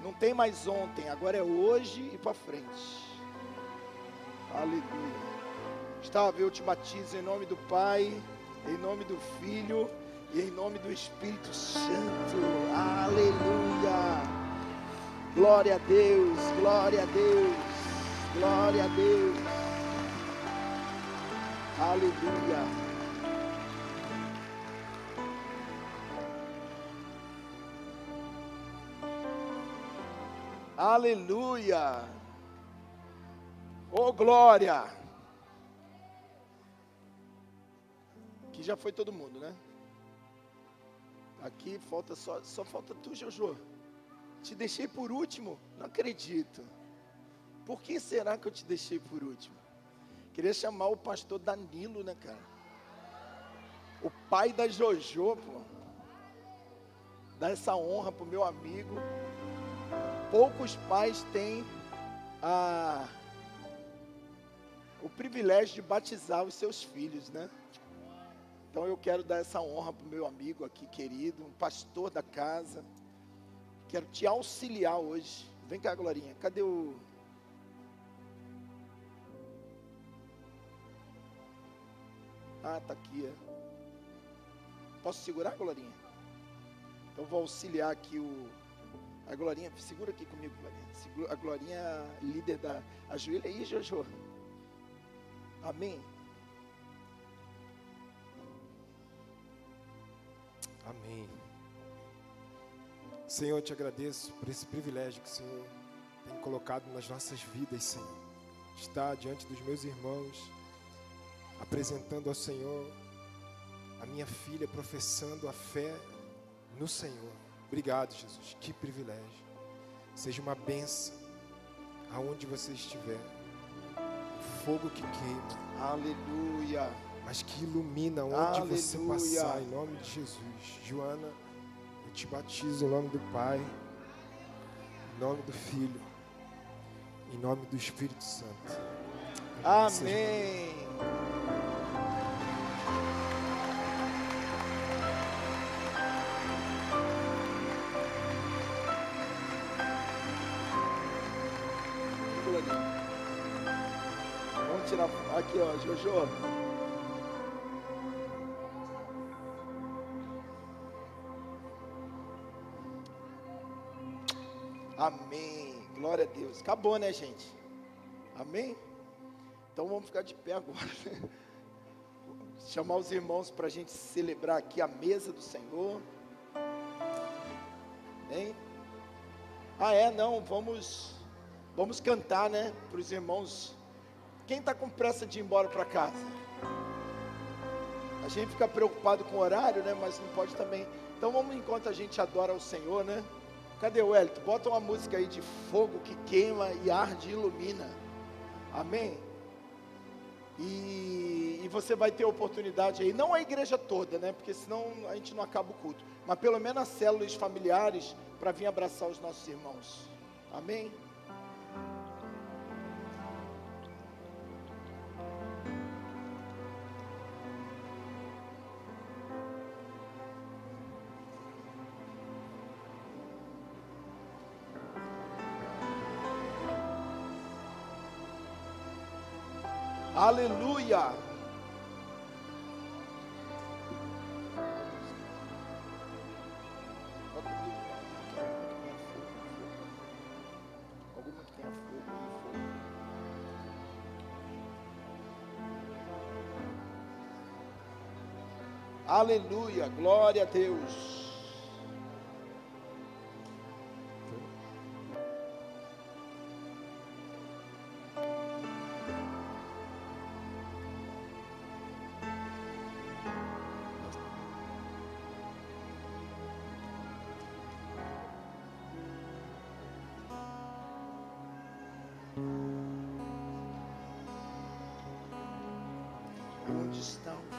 Não tem mais ontem, agora é hoje e para frente, aleluia. Gustavo, eu te batizo em nome do Pai, em nome do Filho e em nome do Espírito Santo, aleluia. Glória a Deus, glória a Deus, glória a Deus, aleluia. Aleluia. Oh, glória. Aqui já foi todo mundo, né? Aqui falta só falta tu, Jojo. Te deixei por último? Não acredito. Por que será que eu te deixei por último? Queria chamar o pastor Danilo, né, cara? O pai da Jojo, pô. Dar essa honra pro meu amigo. Poucos pais têm o privilégio de batizar os seus filhos, né? Então eu quero dar essa honra para o meu amigo aqui querido, um pastor da casa. Quero te auxiliar hoje. Vem cá, Glorinha. Cadê o... Ah, tá aqui. Posso segurar, Glorinha? Então vou auxiliar aqui a Glorinha. Segura aqui comigo, Glorinha. A Glorinha é a líder da... Ajoelha aí, Jojo. Amém? Amém. Senhor, eu te agradeço por esse privilégio que o Senhor tem colocado nas nossas vidas, Senhor. Estar diante dos meus irmãos, apresentando ao Senhor a minha filha, professando a fé no Senhor. Obrigado, Jesus. Que privilégio. Seja uma bênção aonde você estiver. Um fogo que queima. Aleluia. Mas que ilumina onde Aleluia. você passar, em nome de Jesus. Joana, eu te batizo em nome do Pai, em nome do Filho, em nome do Espírito Santo. Amém. Vamos tirar aqui, ó, Jojo. Amém, glória a Deus. Acabou, né, gente? Amém? Então vamos ficar de pé agora. Chamar os irmãos para a gente celebrar aqui a mesa do Senhor. Hein? Não, vamos cantar, né? Para os irmãos. Quem está com pressa de ir embora para casa? A gente fica preocupado com o horário, né? Mas não pode também. Então vamos enquanto a gente adora o Senhor, né? Cadê o Hélito? Bota uma música aí de fogo que queima e arde e ilumina. Amém? E você vai ter oportunidade aí, não a igreja toda, né? Porque senão a gente não acaba o culto. Mas pelo menos as células familiares para vir abraçar os nossos irmãos. Amém? Aleluia! Alguma que tenha fogo. Aleluia, glória a Deus. Onde está o fogo?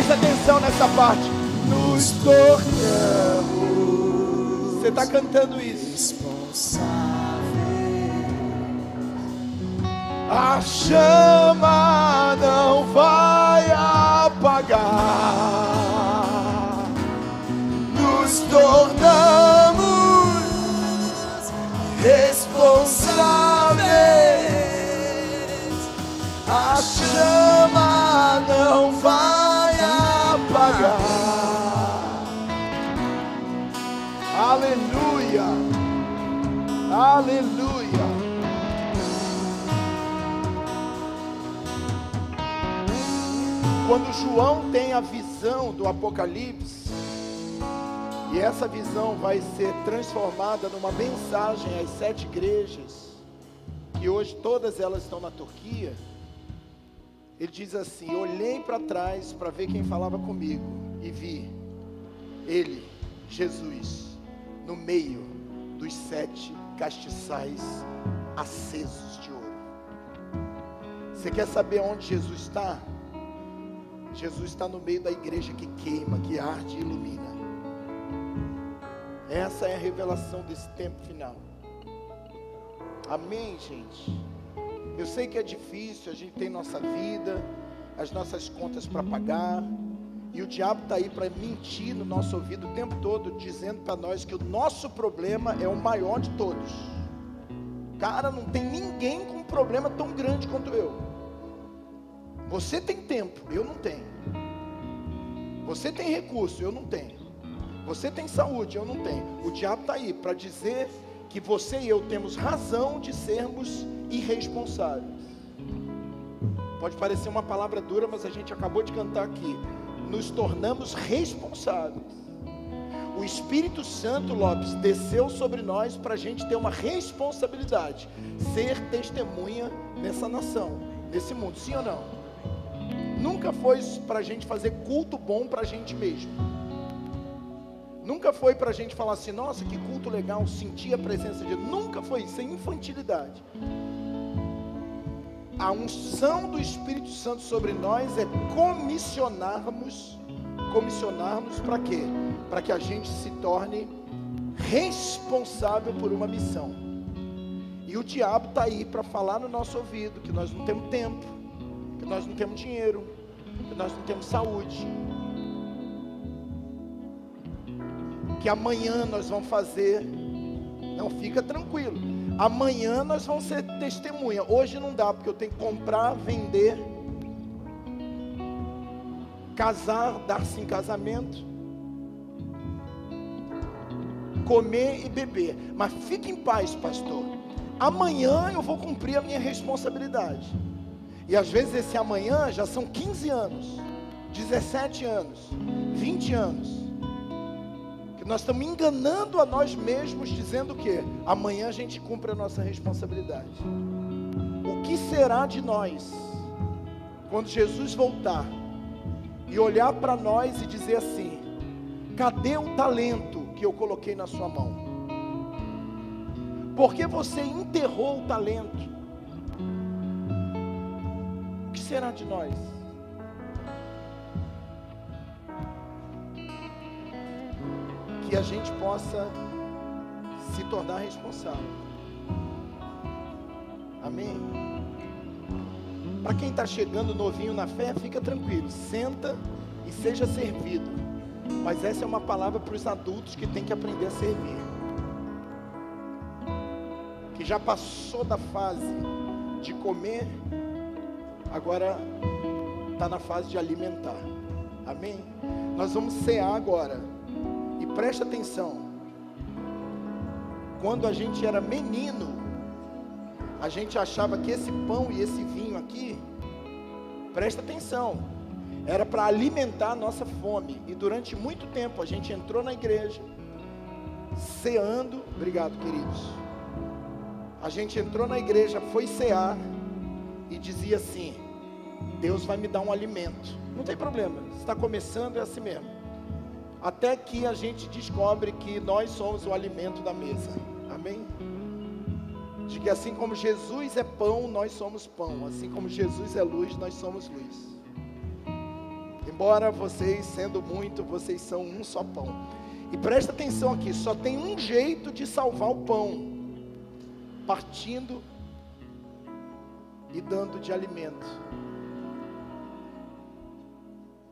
Presta atenção nessa parte. Nos tornamos. Você está cantando isso. A chama não vai apagar. Nos tornamos responsáveis. A chama não vai apagar. Aleluia. Aleluia. Quando João tem a visão do Apocalipse, E essa visão vai ser transformada numa mensagem às 7 igrejas, que hoje todas elas estão na Turquia. Ele diz assim: olhei para trás para ver quem falava comigo e vi ele, Jesus, no meio dos 7 castiçais acesos de ouro. Você quer saber onde Jesus está? Jesus está no meio da igreja que queima, que arde e ilumina. Essa é a revelação desse tempo final. Amém, gente? Eu sei que é difícil, a gente tem nossa vida, as nossas contas para pagar, e o diabo está aí para mentir no nosso ouvido o tempo todo, dizendo para nós que o nosso problema é o maior de todos. Cara, não tem ninguém com um problema tão grande quanto eu. Você tem tempo, eu não tenho. Você tem recurso, eu não tenho. Você tem saúde, eu não tenho. O diabo está aí para dizer que você e eu temos razão de sermos irresponsáveis. Pode parecer uma palavra dura, mas a gente acabou de cantar aqui. Nos tornamos responsáveis. O Espírito Santo, Lopes, desceu sobre nós para a gente ter uma responsabilidade, ser testemunha nessa nação, nesse mundo, sim ou não? Nunca foi para a gente fazer culto bom para a gente mesmo. Nunca foi para a gente falar assim: nossa, que culto legal, sentir a presença de Deus. Nunca foi isso, é infantilidade. A unção do Espírito Santo sobre nós é comissionarmos para quê? Para que a gente se torne responsável por uma missão. E o diabo está aí para falar no nosso ouvido que nós não temos tempo, que nós não temos dinheiro, que nós não temos saúde, que amanhã nós vamos fazer. Não, fica tranquilo, amanhã nós vamos ser testemunha. Hoje não dá, porque eu tenho que comprar, vender, casar, dar-se em casamento, comer e beber. Mas fique em paz, pastor, amanhã eu vou cumprir a minha responsabilidade. E às vezes esse amanhã já são 15 anos, 17 anos, 20 anos, que nós estamos enganando a nós mesmos, dizendo que amanhã a gente cumpre a nossa responsabilidade. O que será de nós quando Jesus voltar e olhar para nós e dizer assim: cadê o talento que eu coloquei na sua mão? Porque você enterrou o talento. O que será de nós? Que a gente possa se tornar responsável. Amém? Para quem está chegando novinho na fé, fica tranquilo, senta e seja servido. Mas essa é uma palavra para os adultos que tem que aprender a servir, que já passou da fase de comer, agora está na fase de alimentar. Amém? Nós vamos cear agora. E preste atenção, quando a gente era menino, a gente achava que esse pão e esse vinho aqui, presta atenção, era para alimentar a nossa fome. E durante muito tempo a gente entrou na igreja ceando. Obrigado, queridos. A gente entrou na igreja, foi cear e dizia assim: Deus vai me dar um alimento. Não tem problema, está começando, é assim mesmo. Até que a gente descobre que nós somos o alimento da mesa. Amém? De que assim como Jesus é pão, nós somos pão. Assim como Jesus é luz, nós somos luz. Embora vocês, sendo muito, vocês são um só pão. E presta atenção aqui, só tem um jeito de salvar o pão: partindo e dando de alimento.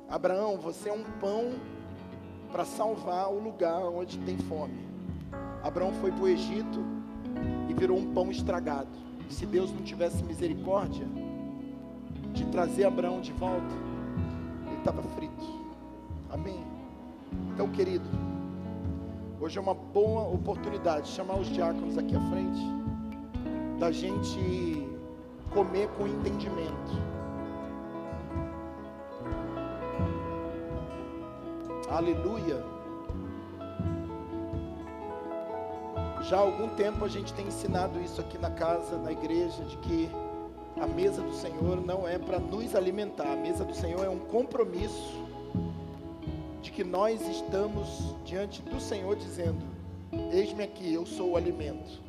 Abraão, você é um pão para salvar o lugar onde tem fome. Abraão foi para o Egito e virou um pão estragado. E se Deus não tivesse misericórdia de trazer Abraão de volta, ele estava frito. Amém? Então, querido, hoje é uma boa oportunidade de chamar os diáconos aqui à frente, da gente comer com entendimento. Aleluia. Já há algum tempo a gente tem ensinado isso aqui na casa, na igreja, de que a mesa do Senhor não é para nos alimentar. A mesa do Senhor é um compromisso de que nós estamos diante do Senhor dizendo: eis-me aqui, eu sou o alimento.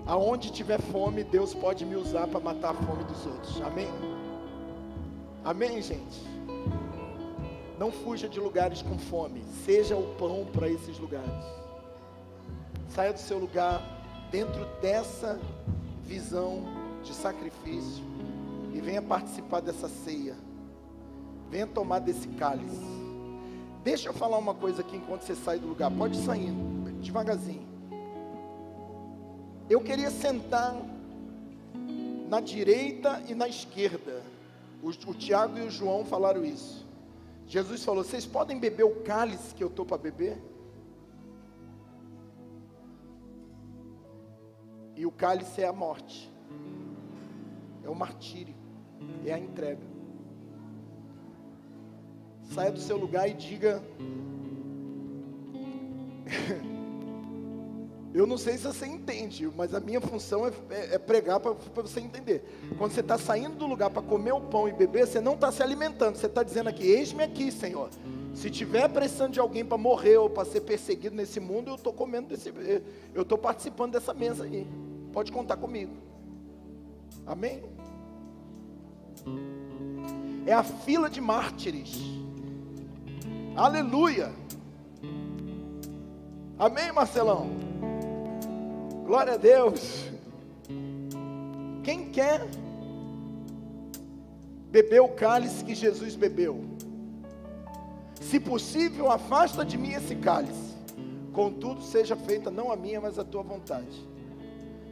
Aonde tiver fome, Deus pode me usar para matar a fome dos outros. Amém? Amém, gente? Não fuja de lugares com fome. Seja o pão para esses lugares. Saia do seu lugar dentro dessa visão de sacrifício e venha participar dessa ceia. Venha tomar desse cálice. Deixa eu falar uma coisa aqui enquanto você sai do lugar. Pode ir saindo, devagarzinho. Eu queria sentar na direita e na esquerda. O Tiago e o João falaram isso. Jesus falou: vocês podem beber o cálice que eu estou para beber? E o cálice é a morte, é o martírio, é a entrega. Saia do seu lugar e diga: eu não sei se você entende, mas a minha função é pregar para você entender. Quando você está saindo do lugar para comer o pão e beber, você não está se alimentando, você está dizendo aqui: eis-me aqui, Senhor. Se tiver precisando de alguém para morrer ou para ser perseguido nesse mundo, eu estou comendo eu estou participando dessa mesa aí. Pode contar comigo. Amém? É a fila de mártires. Aleluia. Amém, Marcelão? Glória a Deus. Quem quer beber o cálice que Jesus bebeu? Se possível, afasta de mim esse cálice. Contudo, seja feita não a minha, mas a tua vontade.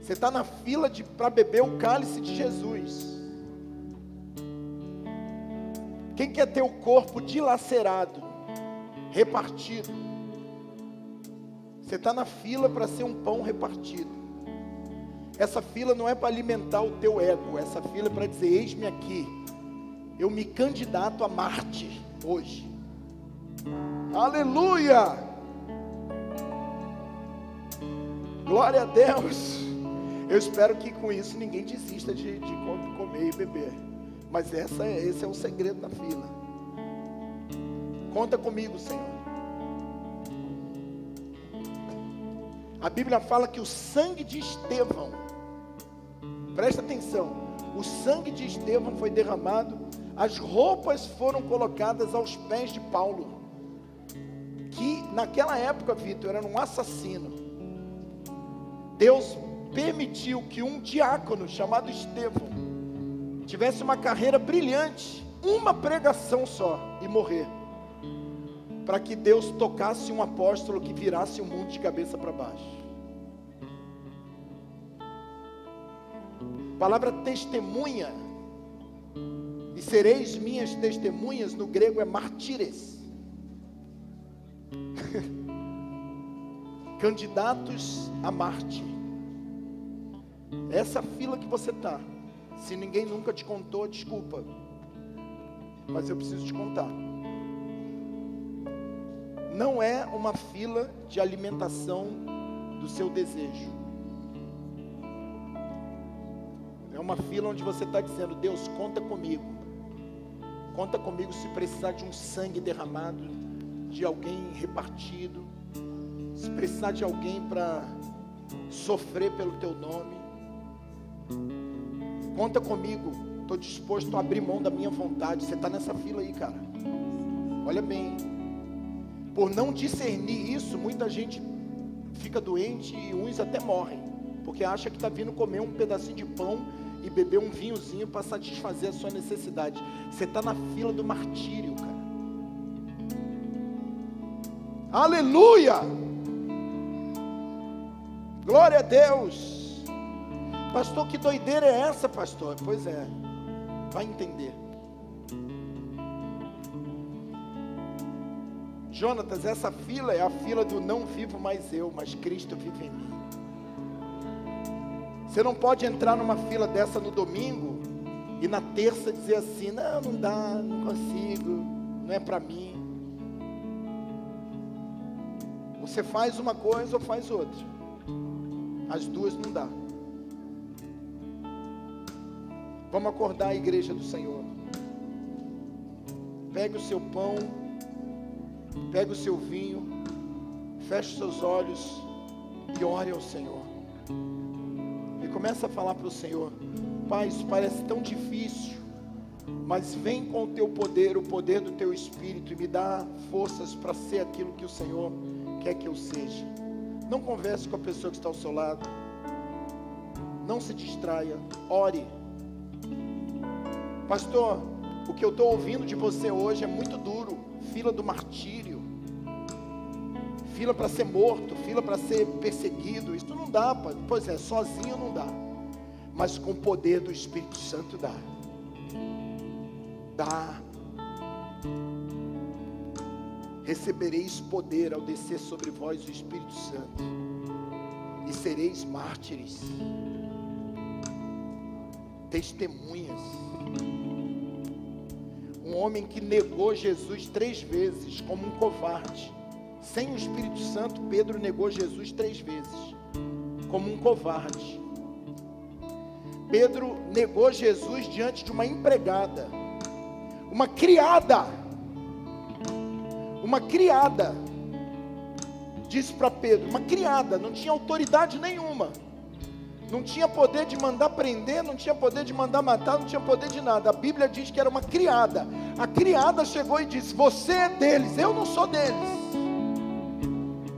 Você está na fila para beber o cálice de Jesus. Quem quer ter o corpo dilacerado, repartido? Você está na fila para ser um pão repartido. Essa fila não é para alimentar o teu ego. Essa fila é para dizer: eis-me aqui, eu me candidato a Marte hoje. Aleluia! Glória a Deus! Eu espero que com isso ninguém desista de comer e beber. Mas esse é o segredo da fila. Conta comigo, Senhor. A Bíblia fala que o sangue de Estevão, presta atenção, o sangue de Estevão foi derramado, as roupas foram colocadas aos pés de Paulo, que naquela época, Vitor, era um assassino. Deus permitiu que um diácono chamado Estevão tivesse uma carreira brilhante, uma pregação só, e morrer, para que Deus tocasse um apóstolo que virasse o mundo de cabeça para baixo. A palavra testemunha, e sereis minhas testemunhas, no grego é martires. Candidatos a Marte. Essa fila que você está, se ninguém nunca te contou, desculpa, mas eu preciso te contar. Não é uma fila de alimentação do seu desejo. É uma fila onde você está dizendo: Deus, conta comigo. Conta comigo se precisar de um sangue derramado, de alguém repartido, se precisar de alguém para sofrer pelo teu nome. Conta comigo, estou disposto a abrir mão da minha vontade. Você está nessa fila aí, cara. Olha bem. Por não discernir isso, muita gente fica doente e uns até morrem, porque acha que está vindo comer um pedacinho de pão e beber um vinhozinho para satisfazer a sua necessidade. Você está na fila do martírio, cara. Aleluia! Glória a Deus! Pastor, que doideira é essa, pastor? Pois é, vai entender. Jonatas, essa fila é a fila do não vivo mais eu, mas Cristo vive em mim. Você não pode entrar numa fila dessa no domingo e na terça dizer assim: não dá, não consigo, não é para mim. O Você faz uma coisa ou faz outra. As duas não dá. Vamos acordar a igreja do Senhor. Pegue o seu pão, pegue o seu vinho, feche os seus olhos e ore ao Senhor. E começa a falar para o Senhor: Pai, isso parece tão difícil, mas vem com o teu poder, o poder do teu Espírito, e me dá forças para ser aquilo que o Senhor quer que eu seja. Não converse com a pessoa que está ao seu lado. Não se distraia. Ore. Pastor, o que eu estou ouvindo de você hoje é muito duro. Fila do martírio. Fila para ser morto. Fila para ser perseguido. Isso não dá, pai. Pois é, sozinho não dá. Mas com o poder do Espírito Santo dá. Dá. Recebereis poder ao descer sobre vós o Espírito Santo, e sereis mártires, testemunhas. Um homem que negou Jesus 3 vezes como um covarde. Sem o Espírito Santo, Pedro negou Jesus 3 vezes como um covarde. Pedro negou Jesus diante de uma empregada, uma criada. Uma criada disse para Pedro, uma criada, não tinha autoridade nenhuma, não tinha poder de mandar prender, não tinha poder de mandar matar, não tinha poder de nada. A Bíblia diz que era uma criada. A criada chegou e disse: você é deles, eu não sou deles.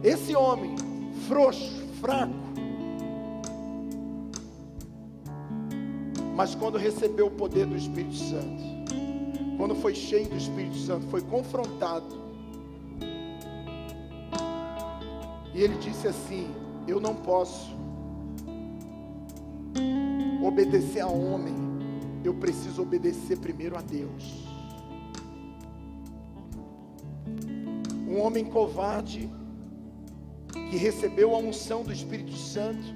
Esse homem, frouxo, fraco, mas quando recebeu o poder do Espírito Santo, quando foi cheio do Espírito Santo, foi confrontado, e ele disse assim: eu não posso obedecer a homem, eu preciso obedecer primeiro a Deus. Um homem covarde, que recebeu a unção do Espírito Santo,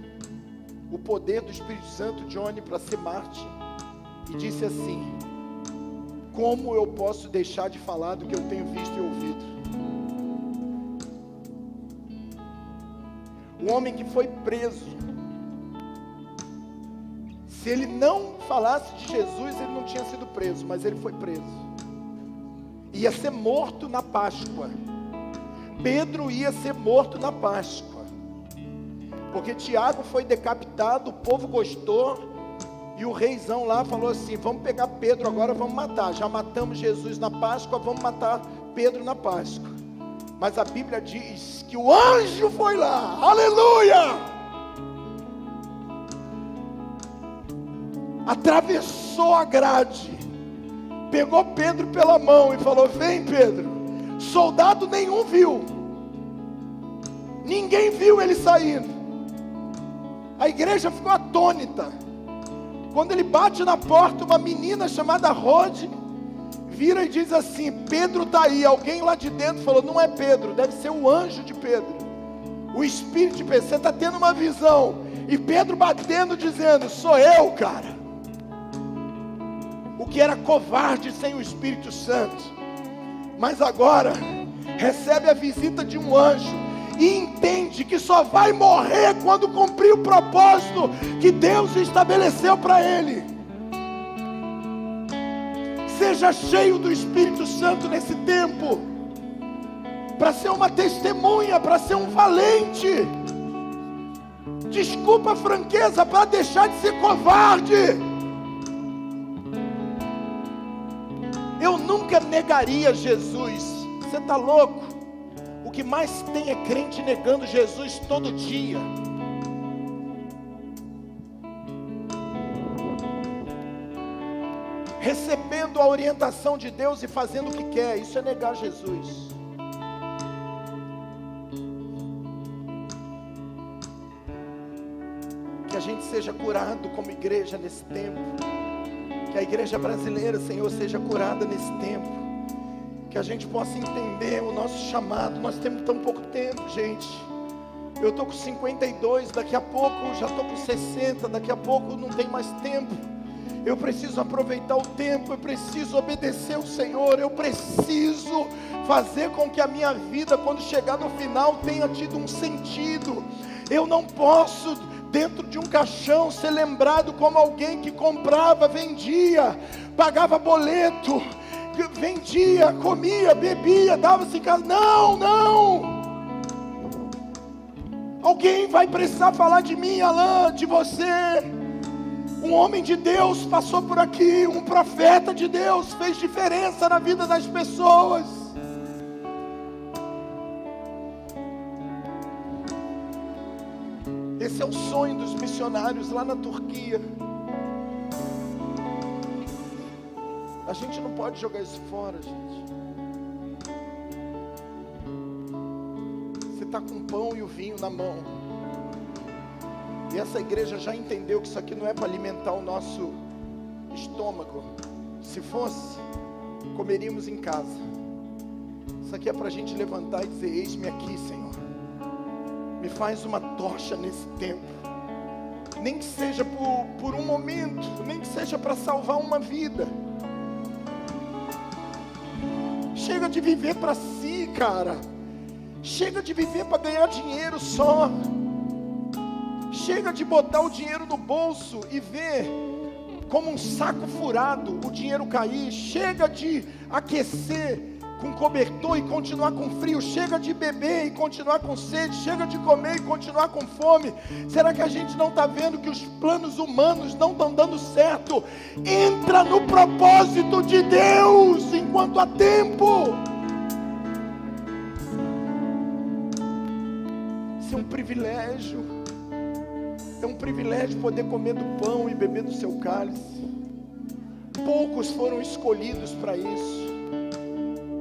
o poder do Espírito Santo, Johnny, para ser mártir, e disse assim: como eu posso deixar de falar do que eu tenho visto e ouvido? Um homem que foi preso, se ele não falasse de Jesus, ele não tinha sido preso, mas ele foi preso, ia ser morto na Páscoa. Pedro ia ser morto na Páscoa, porque Tiago foi decapitado, o povo gostou, e o reizão lá falou assim: vamos pegar Pedro agora, vamos matar, já matamos Jesus na Páscoa, vamos matar Pedro na Páscoa. Mas a Bíblia diz que o anjo foi lá, aleluia, atravessou a grade, pegou Pedro pela mão e falou: vem, Pedro. Soldado nenhum viu, ninguém viu ele saindo. A igreja ficou atônita. Quando ele bate na porta, uma menina chamada Rode vira e diz assim: Pedro está aí. Alguém lá de dentro falou: não é Pedro, deve ser o anjo de Pedro, o espírito de Pedro. Você está tendo uma visão. E Pedro batendo, dizendo: sou eu, cara. O que era covarde sem o Espírito Santo, mas agora recebe a visita de um anjo e entende que só vai morrer quando cumprir o propósito que Deus estabeleceu para ele. Seja cheio do Espírito Santo nesse tempo, para ser uma testemunha, para ser um valente. Desculpa a franqueza, para deixar de ser covarde. Eu nunca negaria Jesus. Você está louco? O que mais tem é crente negando Jesus todo dia. Recebendo a orientação de Deus e fazendo o que quer. Isso é negar Jesus. Que a gente seja curado como igreja nesse tempo. Que a igreja brasileira, Senhor, seja curada nesse tempo. Que a gente possa entender o nosso chamado. Nós temos tão pouco tempo, gente. Eu estou com 52, daqui a pouco já estou com 60, daqui a pouco não tem mais tempo. Eu preciso aproveitar o tempo, eu preciso obedecer o Senhor, eu preciso fazer com que a minha vida, quando chegar no final, tenha tido um sentido. Eu não posso, dentro de um caixão, ser lembrado como alguém que comprava, vendia, pagava boleto, vendia, comia, bebia, dava-se em casa. Não, não! Alguém vai precisar falar de mim, Alain, de você. Um homem de Deus passou por aqui, um profeta de Deus fez diferença na vida das pessoas. Esse é o sonho dos missionários lá na Turquia. A gente não pode jogar isso fora, gente. Você está com o pão e o vinho na mão. E essa igreja já entendeu que isso aqui não é para alimentar o nosso estômago. Se fosse, comeríamos em casa. Isso aqui é para a gente levantar e dizer: eis-me aqui, Senhor. Me faz uma tocha nesse tempo. Nem que seja por um momento, nem que seja para salvar uma vida. Chega de viver para si, cara. Chega de viver para ganhar dinheiro só. Chega de botar o dinheiro no bolso e ver como um saco furado o dinheiro cair. Chega de aquecer com cobertor e continuar com frio. Chega de beber e continuar com sede. Chega de comer e continuar com fome. Será que a gente não está vendo que os planos humanos não estão dando certo? Entra no propósito de Deus enquanto há tempo. Isso é um privilégio. É um privilégio poder comer do pão e beber do seu cálice. Poucos foram escolhidos para isso.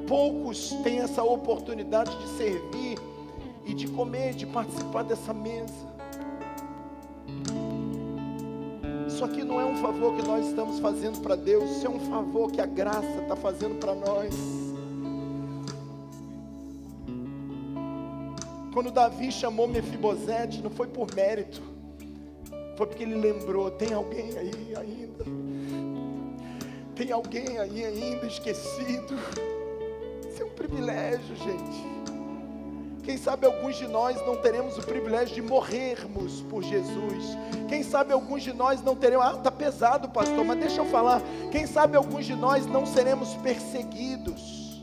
Poucos têm essa oportunidade de servir e de comer, de participar dessa mesa. Isso aqui não é um favor que nós estamos fazendo para Deus. Isso é um favor que a graça está fazendo para nós. Quando Davi chamou Mefibosete, não foi por mérito. Foi porque ele lembrou: tem alguém aí ainda. Tem alguém aí ainda esquecido. Isso é um privilégio, gente. Quem sabe alguns de nós não teremos o privilégio de morrermos por Jesus. Quem sabe alguns de nós não teremos... Ah, está pesado, pastor, mas deixa eu falar. Quem sabe alguns de nós não seremos perseguidos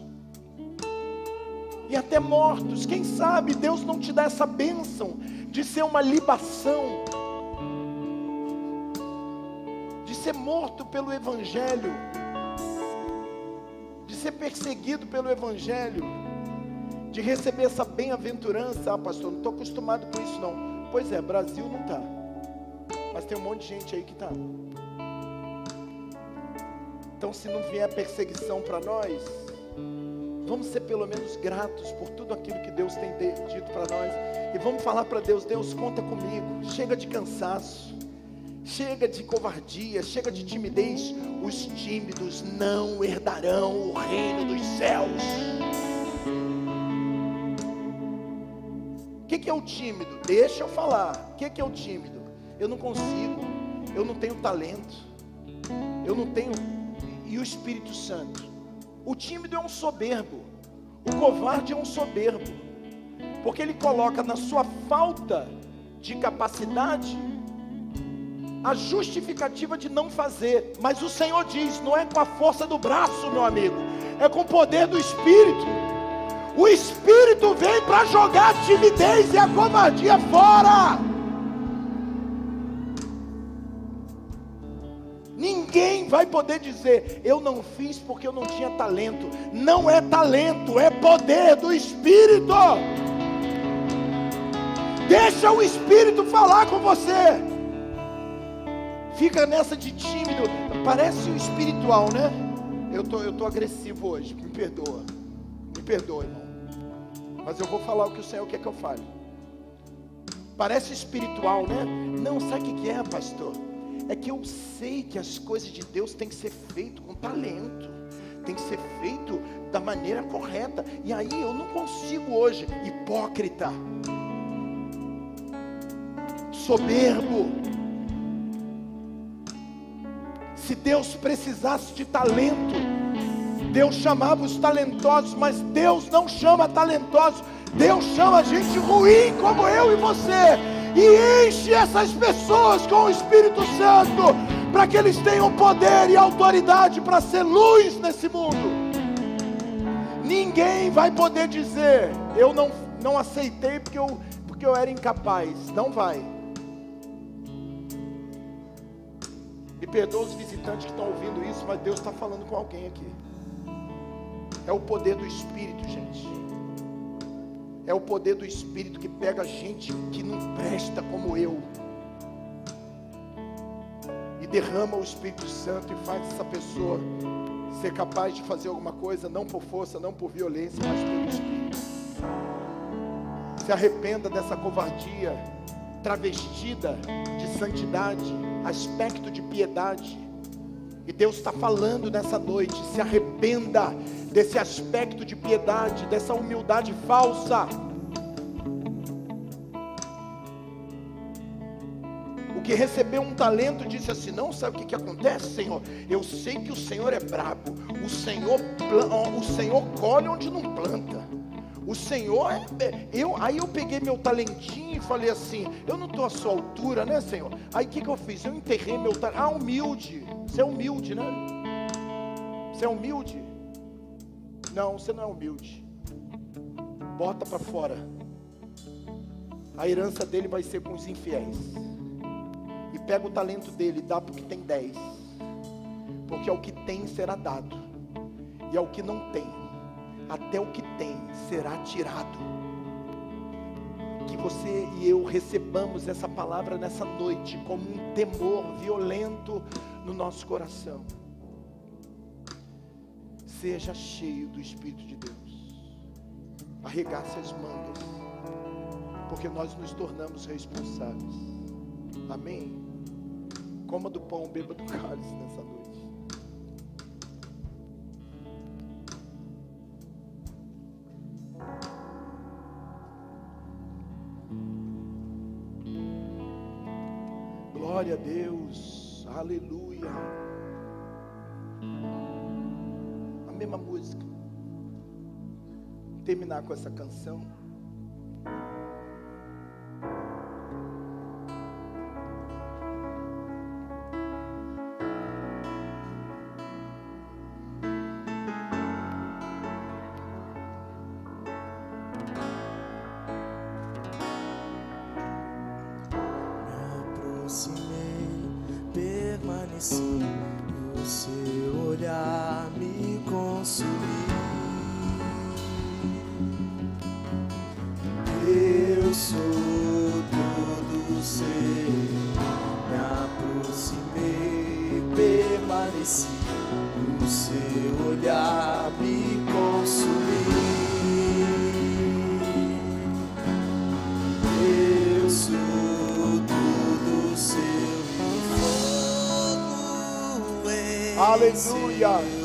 e até mortos. Quem sabe Deus não te dá essa bênção de ser uma libação, de ser morto pelo Evangelho, de ser perseguido pelo Evangelho, de receber essa bem-aventurança. Ah, pastor, não estou acostumado com isso não. Pois é, Brasil não está, mas tem um monte de gente aí que está. Então, se não vier perseguição para nós, vamos ser pelo menos gratos por tudo aquilo que Deus tem dito para nós. E vamos falar para Deus: Deus, conta comigo. Chega de cansaço, chega de covardia, chega de timidez. Os tímidos não herdarão o reino dos céus. O que é o tímido? Deixa eu falar. O que é o tímido? Eu não consigo, eu não tenho talento, eu não tenho... E o Espírito Santo? O tímido é um soberbo, o covarde é um soberbo, porque ele coloca na sua falta de capacidade a justificativa de não fazer. Mas o Senhor diz: não é com a força do braço, meu amigo, é com o poder do Espírito. O Espírito vem para jogar a timidez e a covardia fora. Ninguém vai poder dizer: eu não fiz porque eu não tinha talento. Não é talento, é poder do Espírito. Deixa o Espírito falar com você. Fica nessa de tímido. Parece o espiritual, né? Eu tô agressivo hoje, me perdoa. Me perdoa, irmão. Mas eu vou falar o que o Senhor quer que eu fale. Parece espiritual, né? Não, sabe o que é, pastor? É que eu sei que as coisas de Deus tem que ser feito com talento, tem que ser feito da maneira correta. E aí eu não consigo hoje. Hipócrita, soberbo. Se Deus precisasse de talento, Deus chamava os talentosos, mas Deus não chama talentosos. Deus chama gente ruim como eu e você, e enche essas pessoas com o Espírito Santo, para que eles tenham poder e autoridade para ser luz nesse mundo. Ninguém vai poder dizer: eu não aceitei porque eu era incapaz. Não vai. Me perdoa os visitantes que estão ouvindo isso, mas Deus está falando com alguém aqui. É o poder do Espírito, gente. É o poder do Espírito que pega gente que não presta como eu e derrama o Espírito Santo e faz essa pessoa ser capaz de fazer alguma coisa, não por força, não por violência, mas pelo Espírito. Se arrependa dessa covardia travestida de santidade, aspecto de piedade. E Deus está falando nessa noite: se arrependa desse aspecto de piedade, dessa humildade falsa. O que recebeu um talento disse assim: não, sabe o que acontece, Senhor? Eu sei que o Senhor é brabo. O Senhor colhe onde não planta. O Senhor aí eu peguei meu talentinho e falei assim: eu não estou à sua altura, né, Senhor? Aí o que eu fiz? Eu enterrei meu talento. Humilde. Você é humilde, né? Você é humilde? Não, você não é humilde. Bota para fora. A herança dele vai ser com os infiéis. E pega o talento dele e dá para o que tem 10. Porque ao que tem será dado, e ao que não tem, até o que tem será tirado. Que você e eu recebamos essa palavra nessa noite como um temor violento no nosso coração. Seja cheio do Espírito de Deus. Arregace as mangas, porque nós nos tornamos responsáveis. Amém? Coma do pão, beba do cálice nessa noite. Glória a Deus, aleluia. A mesma música. Vou terminar com essa canção. Permaneci, o seu olhar me consumiu. Eu sou todo seu, me aproximei, permaneci, o seu olhar me consumiu. Eu sou todo seu. Aleluia.